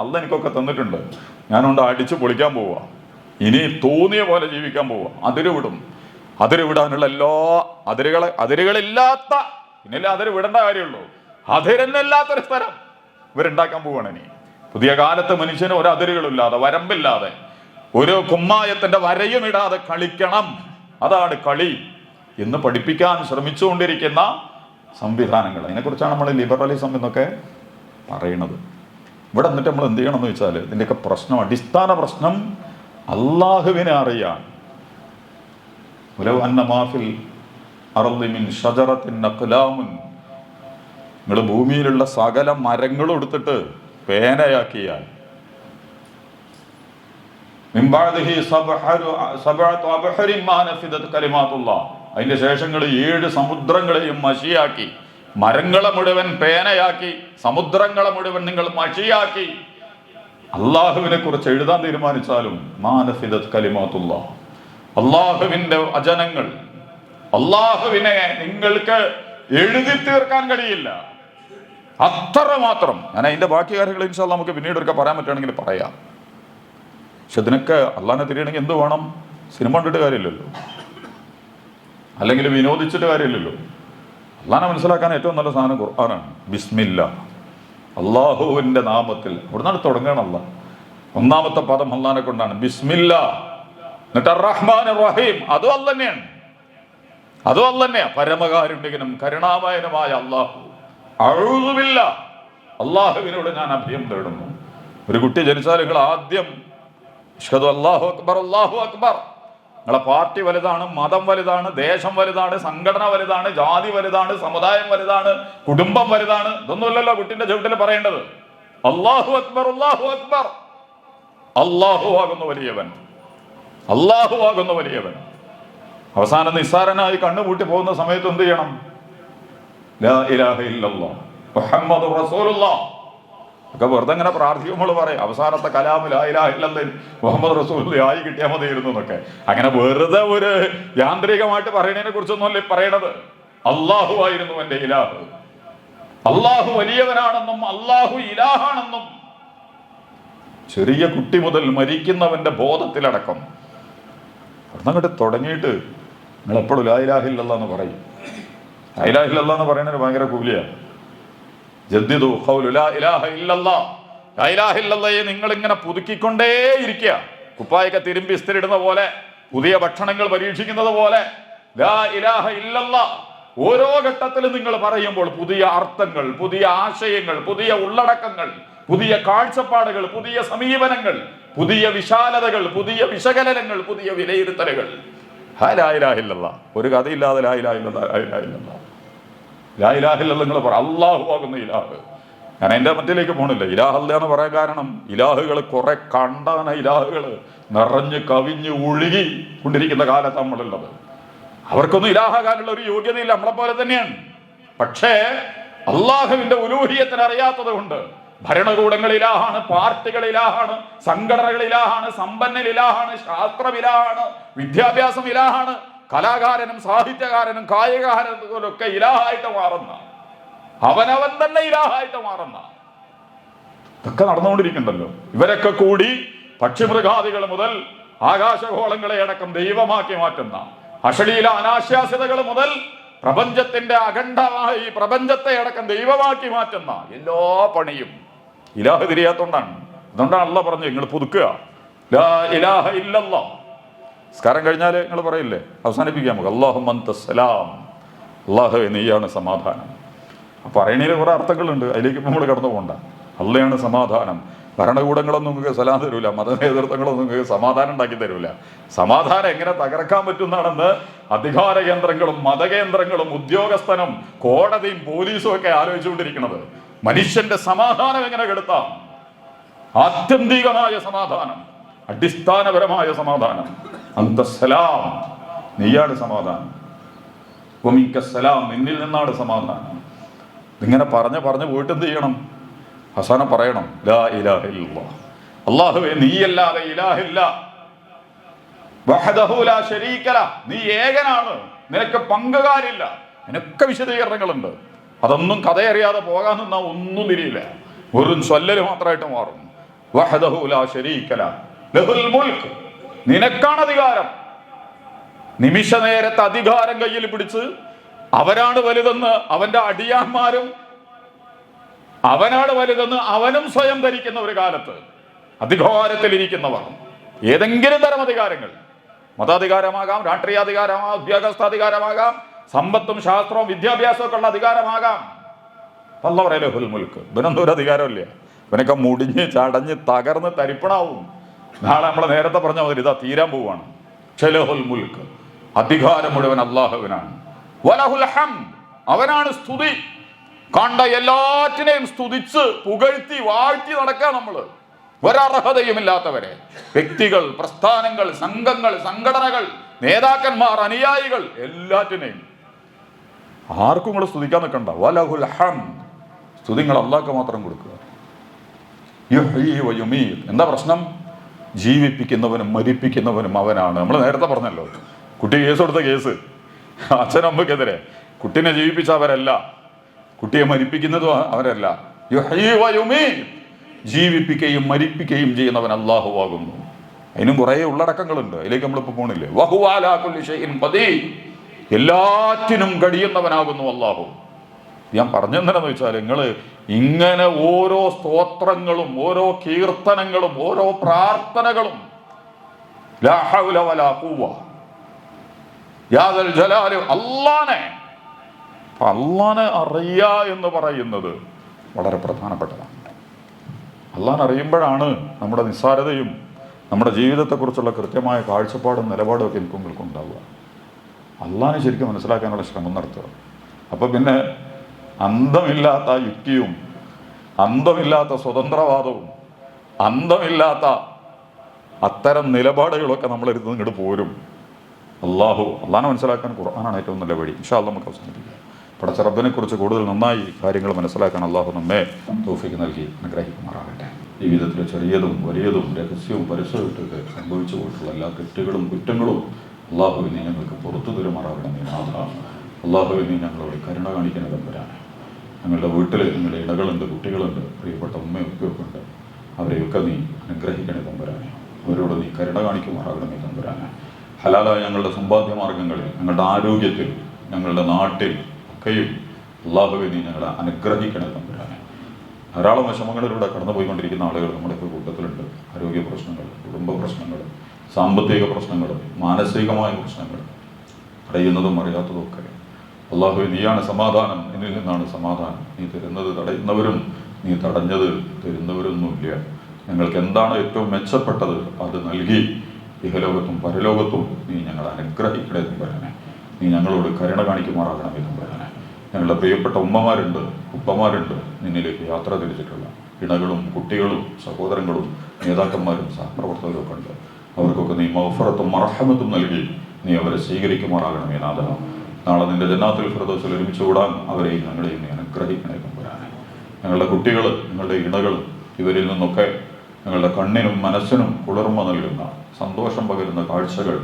അല്ല എനിക്കൊക്കെ തന്നിട്ടുണ്ട്, ഞാനുണ്ട് അടിച്ചു പൊളിക്കാൻ പോവുക, ഇനി തോന്നിയ പോലെ ജീവിക്കാൻ പോവുക. അതിരുവിടും. അതിരുവിടാനുള്ള എല്ലാ അതിരുകളില്ലാത്ത, പിന്നില്ല അതിര് വിടേണ്ട കാര്യമുള്ളൂ, അതിരെന്നില്ലാത്തൊരു സ്ഥലം ഇവരുണ്ടാക്കാൻ പോവുകയാണ്. ഇനി പുതിയ കാലത്ത് മനുഷ്യന് ഒരു അതിരുകളില്ലാതെ, വരമ്പില്ലാതെ, ഒരു കുമ്മായത്തിന്റെ വരയും ഇടാതെ കളിക്കണം. അതാണ് കളി എന്ന് പഠിപ്പിക്കാൻ ശ്രമിച്ചുകൊണ്ടിരിക്കുന്ന സംവിധാനങ്ങൾ. അതിനെക്കുറിച്ചാണ് നമ്മൾ ലിബറലിസം എന്നൊക്കെ പറയുന്നത്. ഇവിടെ എന്നിട്ട് നമ്മൾ എന്ത് ചെയ്യണം എന്ന് വെച്ചാൽ, ഇതിൻ്റെയൊക്കെ പ്രശ്നം, അടിസ്ഥാന പ്രശ്നം അള്ളാഹുവിനെ അറിയാൻ. നിങ്ങൾ ഭൂമിയിലുള്ള സകല മരങ്ങളും എടുത്തിട്ട് പേനയാക്കിയാൽ, അതിന്റെ ശേഷങ്ങൾ 7 സമുദ്രങ്ങളെയും മഷിയാക്കി, മരങ്ങളെ മുഴുവൻ പേനയാക്കി, സമുദ്രങ്ങളെ മുഴുവൻ നിങ്ങൾ മഷിയാക്കി അള്ളാഹുവിനെ കുറിച്ച് എഴുതാൻ തീരുമാനിച്ചാലും മാനഫിദത് കലിമാത്തുള്ള, അള്ളാഹുവിന്റെ വചനങ്ങൾ, അള്ളാഹുവിനെ നിങ്ങൾക്ക് എഴുതി തീർക്കാൻ കഴിയില്ല. അത്രമാത്രം. ഞാൻ അതിന്റെ ബാക്കി കാര്യങ്ങൾ ഇൻഷാ അല്ലാഹ് നമുക്ക് പിന്നീട് ഒരിക്കൽ പറയാൻ പറ്റുകയാണെങ്കിൽ പറയാം. പക്ഷെ ഇതിനൊക്കെ അള്ളാഹിനെ തിരിയണമെങ്കിൽ എന്ത് വേണം? സിനിമ കണ്ടിട്ട് കാര്യമില്ലല്ലോ, അല്ലെങ്കിൽ വിനോദിച്ചിട്ട് കാര്യമില്ലല്ലോ. അള്ളാഹിനെ മനസ്സിലാക്കാൻ ഏറ്റവും നല്ല സാധനം ഖുർആനാണ്. ബിസ്മില്ല, അള്ളാഹുവിന്റെ നാമത്തിൽ. ഇവിടുന്നാണ് തുടങ്ങണം. ഒന്നാമത്തെ പദം അള്ളാഹിനെ കൊണ്ടാണ്, ബിസ്മില്ല. എന്നിട്ട് അർ-റഹ്മാൻ റഹീം, അതും അല്ല തന്നെയാണ്. അതും അല്ല തന്നെയാ, പരമകാരുണ്യകനും കരുണാമയനുമായ അള്ളാഹു. അഊദു ബില്ലാ, അള്ളാഹുവിനോട് ഞാൻ അഭയം തേടുന്നു. ഒരു കുട്ടി ജനിച്ചാൽ നിങ്ങൾ ആദ്യം അഷ്ഹദു അല്ലാഹു അക്ബർ, അല്ലാഹു അക്ബർ. നിങ്ങളെ പാർട്ടി വലുതാണ്, മതം വലുതാണ്, ദേശം വലുതാണ്, സംഘടന വലുതാണ്, ജാതി വലുതാണ്, സമുദായം വലുതാണ്, കുടുംബം വലുതാണ്, ഇതൊന്നുമല്ലല്ലോ കുട്ടിന്റെ ചുവട്ടിൽ പറയേണ്ടത്. അല്ലാഹു അക്ബർ, അല്ലാഹു അക്ബർ. അല്ലാഹു ആകുന്നു വലിയവൻ, അല്ലാഹു ആകുന്നു വലിയവൻ. അവസാനം നിസ്സാരനായി കണ്ണുപൂട്ടി പോകുന്ന സമയത്ത് എന്ത് ചെയ്യണം? ലാ ഇലാഹ ഇല്ലല്ലാഹ് മുഹമ്മദുർ റസൂലുള്ളാഹ് ഒക്കെ വെറുതെ ഇങ്ങനെ പ്രാർത്ഥിക്കുമ്പോൾ പറയും, അവസാനത്തെ കലാമ് ലാ ഇലാഹ ഇല്ലല്ലാഹ് മുഹമ്മദ് റസൂലുള്ളാഹി ആയി കിട്ടിയാൽ മതിയായിരുന്നു എന്നൊക്കെ. അങ്ങനെ വെറുതെ ഒരു യാന്ത്രികമായിട്ട് പറയുന്നതിനെ കുറിച്ചൊന്നുമല്ല പറയണത്. അള്ളാഹു ആയിരുന്നു എൻ്റെ ഇലാഹ്, അള്ളാഹു വലിയവനാണെന്നും അള്ളാഹു ഇലാഹാണെന്നും ചെറിയ കുട്ടി മുതൽ മരിക്കുന്നവന്റെ ബോധത്തിലടക്കം അങ്ങോട്ട് തുടങ്ങിയിട്ട് നിങ്ങൾ എപ്പോഴും ലാ ഇലാഹ ഇല്ലല്ലാഹ് എന്ന് പറയും. ലാ ഇലാഹ ഇല്ലല്ലാഹ് എന്ന് പറയുന്നത് ഭയങ്കര കൂലിയാണ്. ജദ്ദിദു ഖൗലു ലാ ഇലാഹ ഇല്ലല്ലാഹ്. ലാ ഇലാഹ ഇല്ലല്ലാഹയെ നിങ്ങൾ ഇങ്ങനെ പുതുക്കിക്കൊണ്ടേയിരിക്കുക. കുപ്പായൊക്കെ തിരുമ്പി ഇസ്തിരിടുന്ന പോലെ, പുതിയ ഭക്ഷണങ്ങൾ പരീക്ഷിക്കുന്നത് പോലെ ലാ ഇലാഹ ഇല്ലല്ലാഹ് ഓരോ ഘട്ടത്തിലും നിങ്ങൾ പറയുമ്പോൾ പുതിയ അർത്ഥങ്ങൾ, പുതിയ ആശയങ്ങൾ, പുതിയ ഉള്ളടക്കങ്ങൾ, പുതിയ കാഴ്ചപ്പാടുകൾ, പുതിയ സമീപനങ്ങൾ, പുതിയ വിശാലതകൾ, പുതിയ വിശകലനങ്ങൾ, പുതിയ വിലയിരുത്തലുകൾ. ലാ ഇലാഹ ഇല്ലല്ലാഹ്. ഒരു കഥയില്ലാതെ ലാ ഇലാഹ ഇല്ലല്ലാഹ്, ലാ ഇലാഹ ഇല്ലല്ലാഹ്, ലാ ഇലാഹ ഇല്ലല്ലാഹ് നിങ്ങൾ പറ. അള്ളാഹു ആകുന്ന ഇലാഹ്. ഞാൻ അതിൻ്റെ മറ്റിലേക്ക് പോകണില്ല. ഇലാഹല്ല എന്ന് പറയാൻ കാരണം ഇലാഹുകൾ കുറെ കണ്ടാന ഇലാഹുകൾ നിറഞ്ഞ് കവിഞ്ഞ് ഒഴുകി കൊണ്ടിരിക്കുന്ന കാലത്ത് നമ്മളുള്ളത്. അവർക്കൊന്നും ഇലാഹാകാനുള്ള ഒരു യോഗ്യതയില്ല, നമ്മളെ പോലെ തന്നെയാണ്. പക്ഷേ അള്ളാഹുവിന്റെ ഉലൂഹിയത്തിന് അറിയാത്തത് കൊണ്ട് ഭരണകൂടങ്ങൾ ഇലാഹാണ്, പാർട്ടികൾ ഇലാഹാണ്, സംഘടനകൾ ഇലാഹാണ്, സമ്പന്നൽ ഇലാഹാണ്, ശാസ്ത്രം ഇലാഹാണ്, വിദ്യാഭ്യാസം ഇലാഹാണ്, കലാകാരനും സാഹിത്യകാരനും കായികകാരനും ഒക്കെ ഇലാഹായിട്ട് മാറുന്ന, അവനവൻ തന്നെ ഇലാഹായിട്ട് മാറുന്ന ഇതൊക്കെ നടന്നുകൊണ്ടിരിക്കണ്ടല്ലോ. ഇവരൊക്കെ കൂടി പക്ഷിമൃഗാദികൾ മുതൽ ആകാശഗോളങ്ങളെ അടക്കം ദൈവമാക്കി മാറ്റുന്ന അശ്ലീല അനാശാസ്യതകൾ മുതൽ പ്രപഞ്ചത്തിന്റെ അഖണ്ഡമായ ഈ പ്രപഞ്ചത്തെ അടക്കം ദൈവമാക്കി മാറ്റുന്ന എല്ലാ പണിയും ഇലാഹ് തിരിയാത്തോണ്ടാണ്. അതുകൊണ്ടാണ് അള്ളാഹ് പറഞ്ഞു, നിങ്ങൾ പുതുക്കുക, ലാ ഇലാഹ ഇല്ലല്ലാഹ്. നിസ്കാരം കഴിഞ്ഞാൽ നിങ്ങൾ പറയില്ലേ, അവസാനിപ്പിക്കാം നമുക്ക്, അല്ലാഹുമ്മ അൻതസ്സലാം, അല്ലാഹുവേ നീയാണ് സമാധാനം. പറയണതിൽ കുറെ അർത്ഥങ്ങളുണ്ട്, അതിലേക്ക് നമ്മൾ കടന്നു പോകണ്ട. അള്ളയാണ് സമാധാനം. ഭരണകൂടങ്ങളൊന്നും നിങ്ങൾക്ക് സലാം തരൂല, മത നേതൃത്വങ്ങളൊന്നും നിങ്ങൾക്ക് സമാധാനം ഉണ്ടാക്കി തരൂല. സമാധാനം എങ്ങനെ തകർക്കാൻ പറ്റുന്നതാണെന്ന് അധികാര കേന്ദ്രങ്ങളും മതകേന്ദ്രങ്ങളും ഉദ്യോഗസ്ഥനും കോടതിയും പോലീസും ഒക്കെ ആലോചിച്ചുകൊണ്ടിരിക്കുന്നത്. മനുഷ്യന്റെ സമാധാനം എങ്ങനെ കെടുത്താം? ആത്യന്തികമായ സമാധാനം, അടിസ്ഥാനപരമായ സമാധാനം. അന്തസ്സലാം, നീയാണ് സമാധാനം. വമിങ്കസ്സലാം, നിന്നിൽ നിന്നാണ് സമാധാനം. ഇതിങ്ങനെ പറഞ്ഞ് പോയിട്ട് എന്ത് ചെയ്യണം? അവസാനം പറയണം, ലാ ഇലാഹ ഇല്ലല്ലാഹ്, അല്ലാഹുവേ നീയല്ലാതെ ഇലാഹില്ല, വഹ്ദഹു ലാ ശരീക ലഹ്, നീ ഏകനാണ്, നിനക്ക് പങ്കുകാരില്ല. നിനക്ക് വിശദീകരണങ്ങളുണ്ട്. അതൊന്നും കഥയറിയാതെ പോകാൻ നിന്നാ ഒന്നും തിരിയില്ല, വെറും സ്വല്ലല് മാത്രമായിട്ട് മാറും. വഹ്ദഹു ലാ ശരീക ലഹ് ലഹുൽ മുൽക്ക്, നിനക്കാണ് അധികാരം. നിമിഷ നേരത്തെ അധികാരം കയ്യിൽ പിടിച്ച് അവരാണ് വലുതെന്ന് അവന്റെ അടിയാന്മാരും അവനാണ് വലുതെന്ന് അവനും സ്വയം ധരിക്കുന്ന ഒരു കാലത്ത് അധികാരത്തിലിരിക്കുന്നവർ, ഏതെങ്കിലും തരം അധികാരങ്ങൾ, മതാധികാരമാകാം, രാഷ്ട്രീയാധികാരമാകാം, ഉദ്യോഗസ്ഥാധികാരമാകാം, സമ്പത്തും ശാസ്ത്രവും വിദ്യാഭ്യാസവും ഒക്കെ ഉള്ള അധികാരമാകാം. അല്ല പറയലേ ഹുൽ മുൽക്ക്, ഇവനൊന്നും ഒരു അധികാരമില്ല. ഇവനൊക്കെ മുടിഞ്ഞ് ചടഞ്ഞ് തകർന്ന് തരിപ്പണാവും. നാളെ നമ്മളെ നേരത്തെ പറഞ്ഞ മതി, ഇതാ തീരാൻ പോവാണ്. ഷലഹുൽ മുൽക്ക്, അധികാരം മുഴുവൻ അല്ലാഹുവിനാണ്. വലഹുൽ ഹംദ്, അവനാണ് സ്തുതി. കണ്ട എല്ലാറ്റിനെയും സ്തുതിച്ച് പുകഴ്ത്തി വാഴ്ത്തി നടക്കുക നമ്മൾ. ഒരർഹതയുമില്ലാത്തവരെ, വ്യക്തികൾ, പ്രസ്ഥാനങ്ങൾ, സംഘങ്ങൾ, സംഘടനകൾ, നേതാക്കന്മാർ, അനുയായികൾ, എല്ലാറ്റിനെയും ആർക്കും നിങ്ങൾ സ്തുതിക്കാൻ നിൽക്കണ്ട. വലഹുൽ ഹംദ്, സ്തുതി നിങ്ങൾ അല്ലാഹ്ക്ക് മാത്രം കൊടുക്കുക. യുഹ്യി വ യുമീത്, എന്താ പ്രശ്നം? ജീവിപ്പിക്കുന്നവനും മരിപ്പിക്കുന്നവനും അവനാണ്. നമ്മൾ നേരത്തെ പറഞ്ഞല്ലോ, കുട്ടി കേസ് കൊടുത്ത കേസ് അച്ഛനമ്മക്കെതിരെ. കുട്ടീനെ ജീവിപ്പിച്ച അവരല്ല, കുട്ടിയെ മരിപ്പിക്കുന്നതും അവരല്ല. യുഹ്യി വ യുമീത്, ജീവിപ്പിക്കുകയും മരിപ്പിക്കുകയും ചെയ്യുന്നവൻ അല്ലാഹു ആകുന്നു. അതിനും കുറേ ഉള്ളടക്കങ്ങളുണ്ട്, അതിലേക്ക് നമ്മളിപ്പോൾ പോണില്ലേ. വഹുവ അലാ കുല്ലി ഷൈഇൻ ഖദീർ, എല്ലാറ്റിനും കഴിയുന്നവനാകുന്നു അല്ലാഹു. ഞാൻ പറഞ്ഞെന്താണെന്ന് വെച്ചാൽ, നിങ്ങൾ ഇങ്ങനെ ഓരോ സ്തോത്രങ്ങളും ഓരോ കീർത്തനങ്ങളും ഓരോ പ്രാർത്ഥനകളും ലാ ഹൗല വലാ ഖുവ്വ യാ ദൽ ജലാലി, അല്ലാഹനെ അറിയുക എന്ന് പറയുന്നത് വളരെ പ്രധാനപ്പെട്ടതാണ്. അല്ലാഹനെ അറിയുമ്പോഴാണ് നമ്മുടെ നിസ്സാരതയും നമ്മുടെ ജീവിതത്തെക്കുറിച്ചുള്ള കൃത്യമായ കാഴ്ചപ്പാടും നിലപാടും ഒക്കെ എനിക്കും ഉണ്ടാവുക. അല്ലാഹനെ ശരിക്കും മനസ്സിലാക്കാനുള്ള ശ്രമം നടത്തുക. അപ്പം പിന്നെ അന്തമില്ലാത്ത യുക്തിയും അന്തമില്ലാത്ത സ്വതന്ത്രവാദവും അന്തമില്ലാത്ത അത്തരം നിലപാടുകളൊക്കെ നമ്മളെടുത്ത് ഇങ്ങോട്ട് പോരും. അള്ളാഹനെ മനസ്സിലാക്കാൻ ഖുർആനാണ് ഏറ്റവും നല്ല വഴി. ഇൻഷാ അല്ലാഹ് നമുക്ക് അവസാനിപ്പിക്കാം. പടച്ച റബ്ബിനെ കുറിച്ച് കൂടുതൽ നന്നായി കാര്യങ്ങൾ മനസ്സിലാക്കാൻ അള്ളാഹു നമ്മെ തൗഫീഖ് നൽകി അനുഗ്രഹിക്കുമാറാകട്ടെ. ജീവിതത്തിലെ ചെറിയതും വലിയതും രഹസ്യവും പരസ്യമായിട്ടൊക്കെ സംഭവിച്ചു പോയിട്ടുള്ള എല്ലാ തെറ്റുകളും കുറ്റങ്ങളും അള്ളാഹുവിനെ ഞങ്ങൾക്ക് പുറത്തു തരുമാറാകണമേ നാഥ. അള്ളാഹുവിനെ ഞങ്ങളോട് കരുണ കാണിക്കുന്ന തമ്പുരാനെ. ഞങ്ങളുടെ വീട്ടിൽ ഞങ്ങളുടെ ഇടകളുണ്ട്, കുട്ടികളുണ്ട്, പ്രിയപ്പെട്ട ഉമ്മയും ഉപ്പയൊക്കെ ഉണ്ട്. അവരെയൊക്കെ നീ അനുഗ്രഹിക്കണേ തമ്പുരാനെ. അവരോട് നീ കരുണ കാണിക്കുമാറാകണമേ തമ്പുരാനെ. ഹലാലായ ഞങ്ങളുടെ സമ്പാദ്യ മാർഗങ്ങളിൽ, ഞങ്ങളുടെ ആരോഗ്യത്തിൽ, ഞങ്ങളുടെ നാട്ടിൽ ഒക്കെയും അള്ളാഹുവെ നീ ഞങ്ങളെ അനുഗ്രഹിക്കണേ തമ്പുരാനെ. ധാരാളം വിഷമങ്ങളിലൂടെ കടന്നുപോയിക്കൊണ്ടിരിക്കുന്ന ആളുകൾ നമ്മുടെയൊക്കെ കൂട്ടത്തിലുണ്ട്. ആരോഗ്യ പ്രശ്നങ്ങൾ, കുടുംബ പ്രശ്നങ്ങൾ, സാമ്പത്തിക പ്രശ്നങ്ങൾ, മാനസികമായ പ്രശ്നങ്ങൾ, അറിയുന്നതും അറിയാത്തതും ഒക്കെ. അള്ളാഹുവെ നീയാണ് സമാധാനം, നിന്നിൽ നിന്നാണ് സമാധാനം. നീ തരുന്നത് തടയുന്നവരും നീ തടഞ്ഞത് തരുന്നവരൊന്നുമില്ല. ഞങ്ങൾക്ക് എന്താണ് ഏറ്റവും മെച്ചപ്പെട്ടത് അത് നൽകി ഇഹലോകത്തും പരലോകത്തും നീ ഞങ്ങളെ അനുഗ്രഹിക്കണേ തമ്പുരാനെ. നീ ഞങ്ങളോട് കരുണ കാണിക്കുമാറാകണമേ തമ്പുരാനെ. ഞങ്ങളുടെ പ്രിയപ്പെട്ട ഉമ്മമാരുണ്ട്, ഉപ്പമാരുണ്ട്, നിന്നിലേക്ക് യാത്ര തിരിച്ചിട്ടുള്ള ഇണകളും കുട്ടികളും സഹോദരങ്ങളും നേതാക്കന്മാരും സഹപ്രവർത്തകരും ഒക്കെ ഉണ്ട്. അവർക്കൊക്കെ നീ മഗ്ഫിറത്തും മർഹമത്തും നൽകി നീ അവരെ സ്വീകരിക്കുമാറാകണമേ നാഥ. നാളെ നിന്റെ ജന്നാത്തുൽ ഫിർദൗസിൽ ഒരുമിച്ച് കൂടാൻ അവരെയും ഞങ്ങളെയും നീ അനുഗ്രഹിക്കണേ തമ്പുരാനെ. ഞങ്ങളുടെ കുട്ടികൾ, ഞങ്ങളുടെ ഇണകൾ, ഇവരിൽ നിന്നൊക്കെ ഞങ്ങളുടെ കണ്ണിനും മനസ്സിനും കുളിർമ നൽകുന്ന സന്തോഷം പകരുന്ന കാഴ്ചകൾ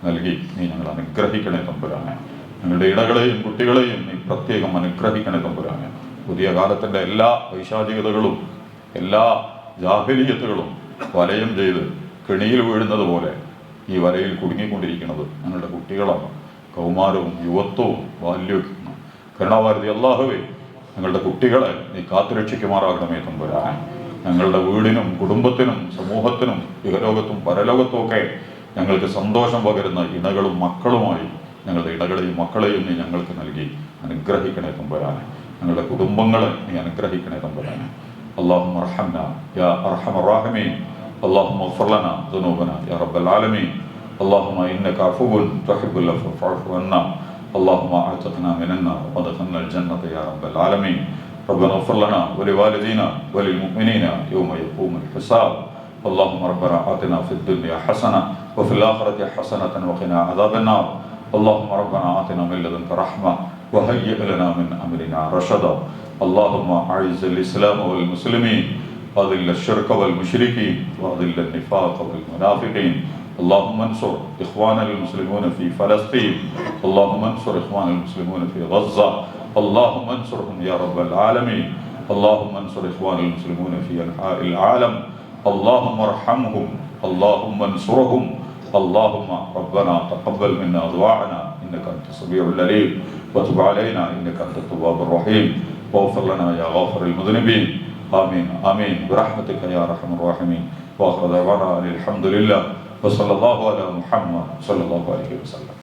നൽകി നീ ഞങ്ങൾ അനുഗ്രഹിക്കണേ തമ്പുരാനെ. ഞങ്ങളുടെ ഇണകളെയും കുട്ടികളെയും നീ പ്രത്യേകം അനുഗ്രഹിക്കണേ തമ്പുരാനെ. പുതിയ കാലത്തിൻ്റെ എല്ലാ വൈശാചികതകളും എല്ലാ ജാഹിലിയത്തുകളും വലയം ചെയ്ത് കെണിയിൽ വീഴുന്നത് പോലെ ഈ വലയിൽ കുടുങ്ങിക്കൊണ്ടിരിക്കുന്നത് ഞങ്ങളുടെ കുട്ടികളാണ്. കൗമാരവും യുവത്വവും ബാല്യവും. കരുണാവാരതി അല്ലാഹുവേ, ഞങ്ങളുടെ കുട്ടികളെ നീ കാത്തുരക്ഷിക്കുമാറാകണമേ തമ്പുരാനെ. ഞങ്ങളുടെ വീടിനും കുടുംബത്തിനും സമൂഹത്തിനും ഇഹലോകത്തും പരലോകത്തും ഒക്കെ ഞങ്ങൾക്ക് സന്തോഷം പകരുന്ന ഇണകളും മക്കളുമായി ഞങ്ങളുടെ ഇണകളെയും മക്കളെയും നീ ഞങ്ങൾക്ക് നൽകി അനുഗ്രഹിക്കണേ തമ്പുരാനെ. ഞങ്ങളുടെ കുടുംബങ്ങളെ നീ അനുഗ്രഹിക്കണേ തമ്പുരാനെ. اللهم ارحمنا يا ارحم الراحمين. اللهم اغفر لنا ذنوبنا يا رب العالمين. اللهم انك عفو تحب العفو فاعف عنا. اللهم اعتقنا من النار وادخلنا الجنة يا رب العالمين. ربنا اغفر لنا ولوالدينا وللمؤمنين يوم يقوم الحساب. اللهم ربنا آتنا في الدنيا حسنة وفي الآخرة حسنة وقنا عذاب النار. اللهم ربنا آتنا من لدنك رحمة وهيئ لنا من أمرنا رشدا. اللهم أعز الإسلام والمسلمين وأذل الشرك والمشركين وأذل النفاق والمنافقين. اللهم انصر إخواننا المسلمون في فلسطين. اللهم انصر إخواننا المسلمون في غزة. اللهم انصرهم يا رب العالمين. اللهم انصر إخواننا المسلمون في أنحاء العالم. اللهم ارحمهم. اللهم انصرهم. اللهم ربنا تقبل منا دعاءنا إنك أنت السميع العليم وتب علينا إنك أنت التواب الرحيم واغفر لنا يا غافر المذنبين. آمين آمين برحمتك يا أرحم الراحمين. وآخر دعوانا أن الحمد لله وصلى الله على محمد صلى الله عليه وسلم.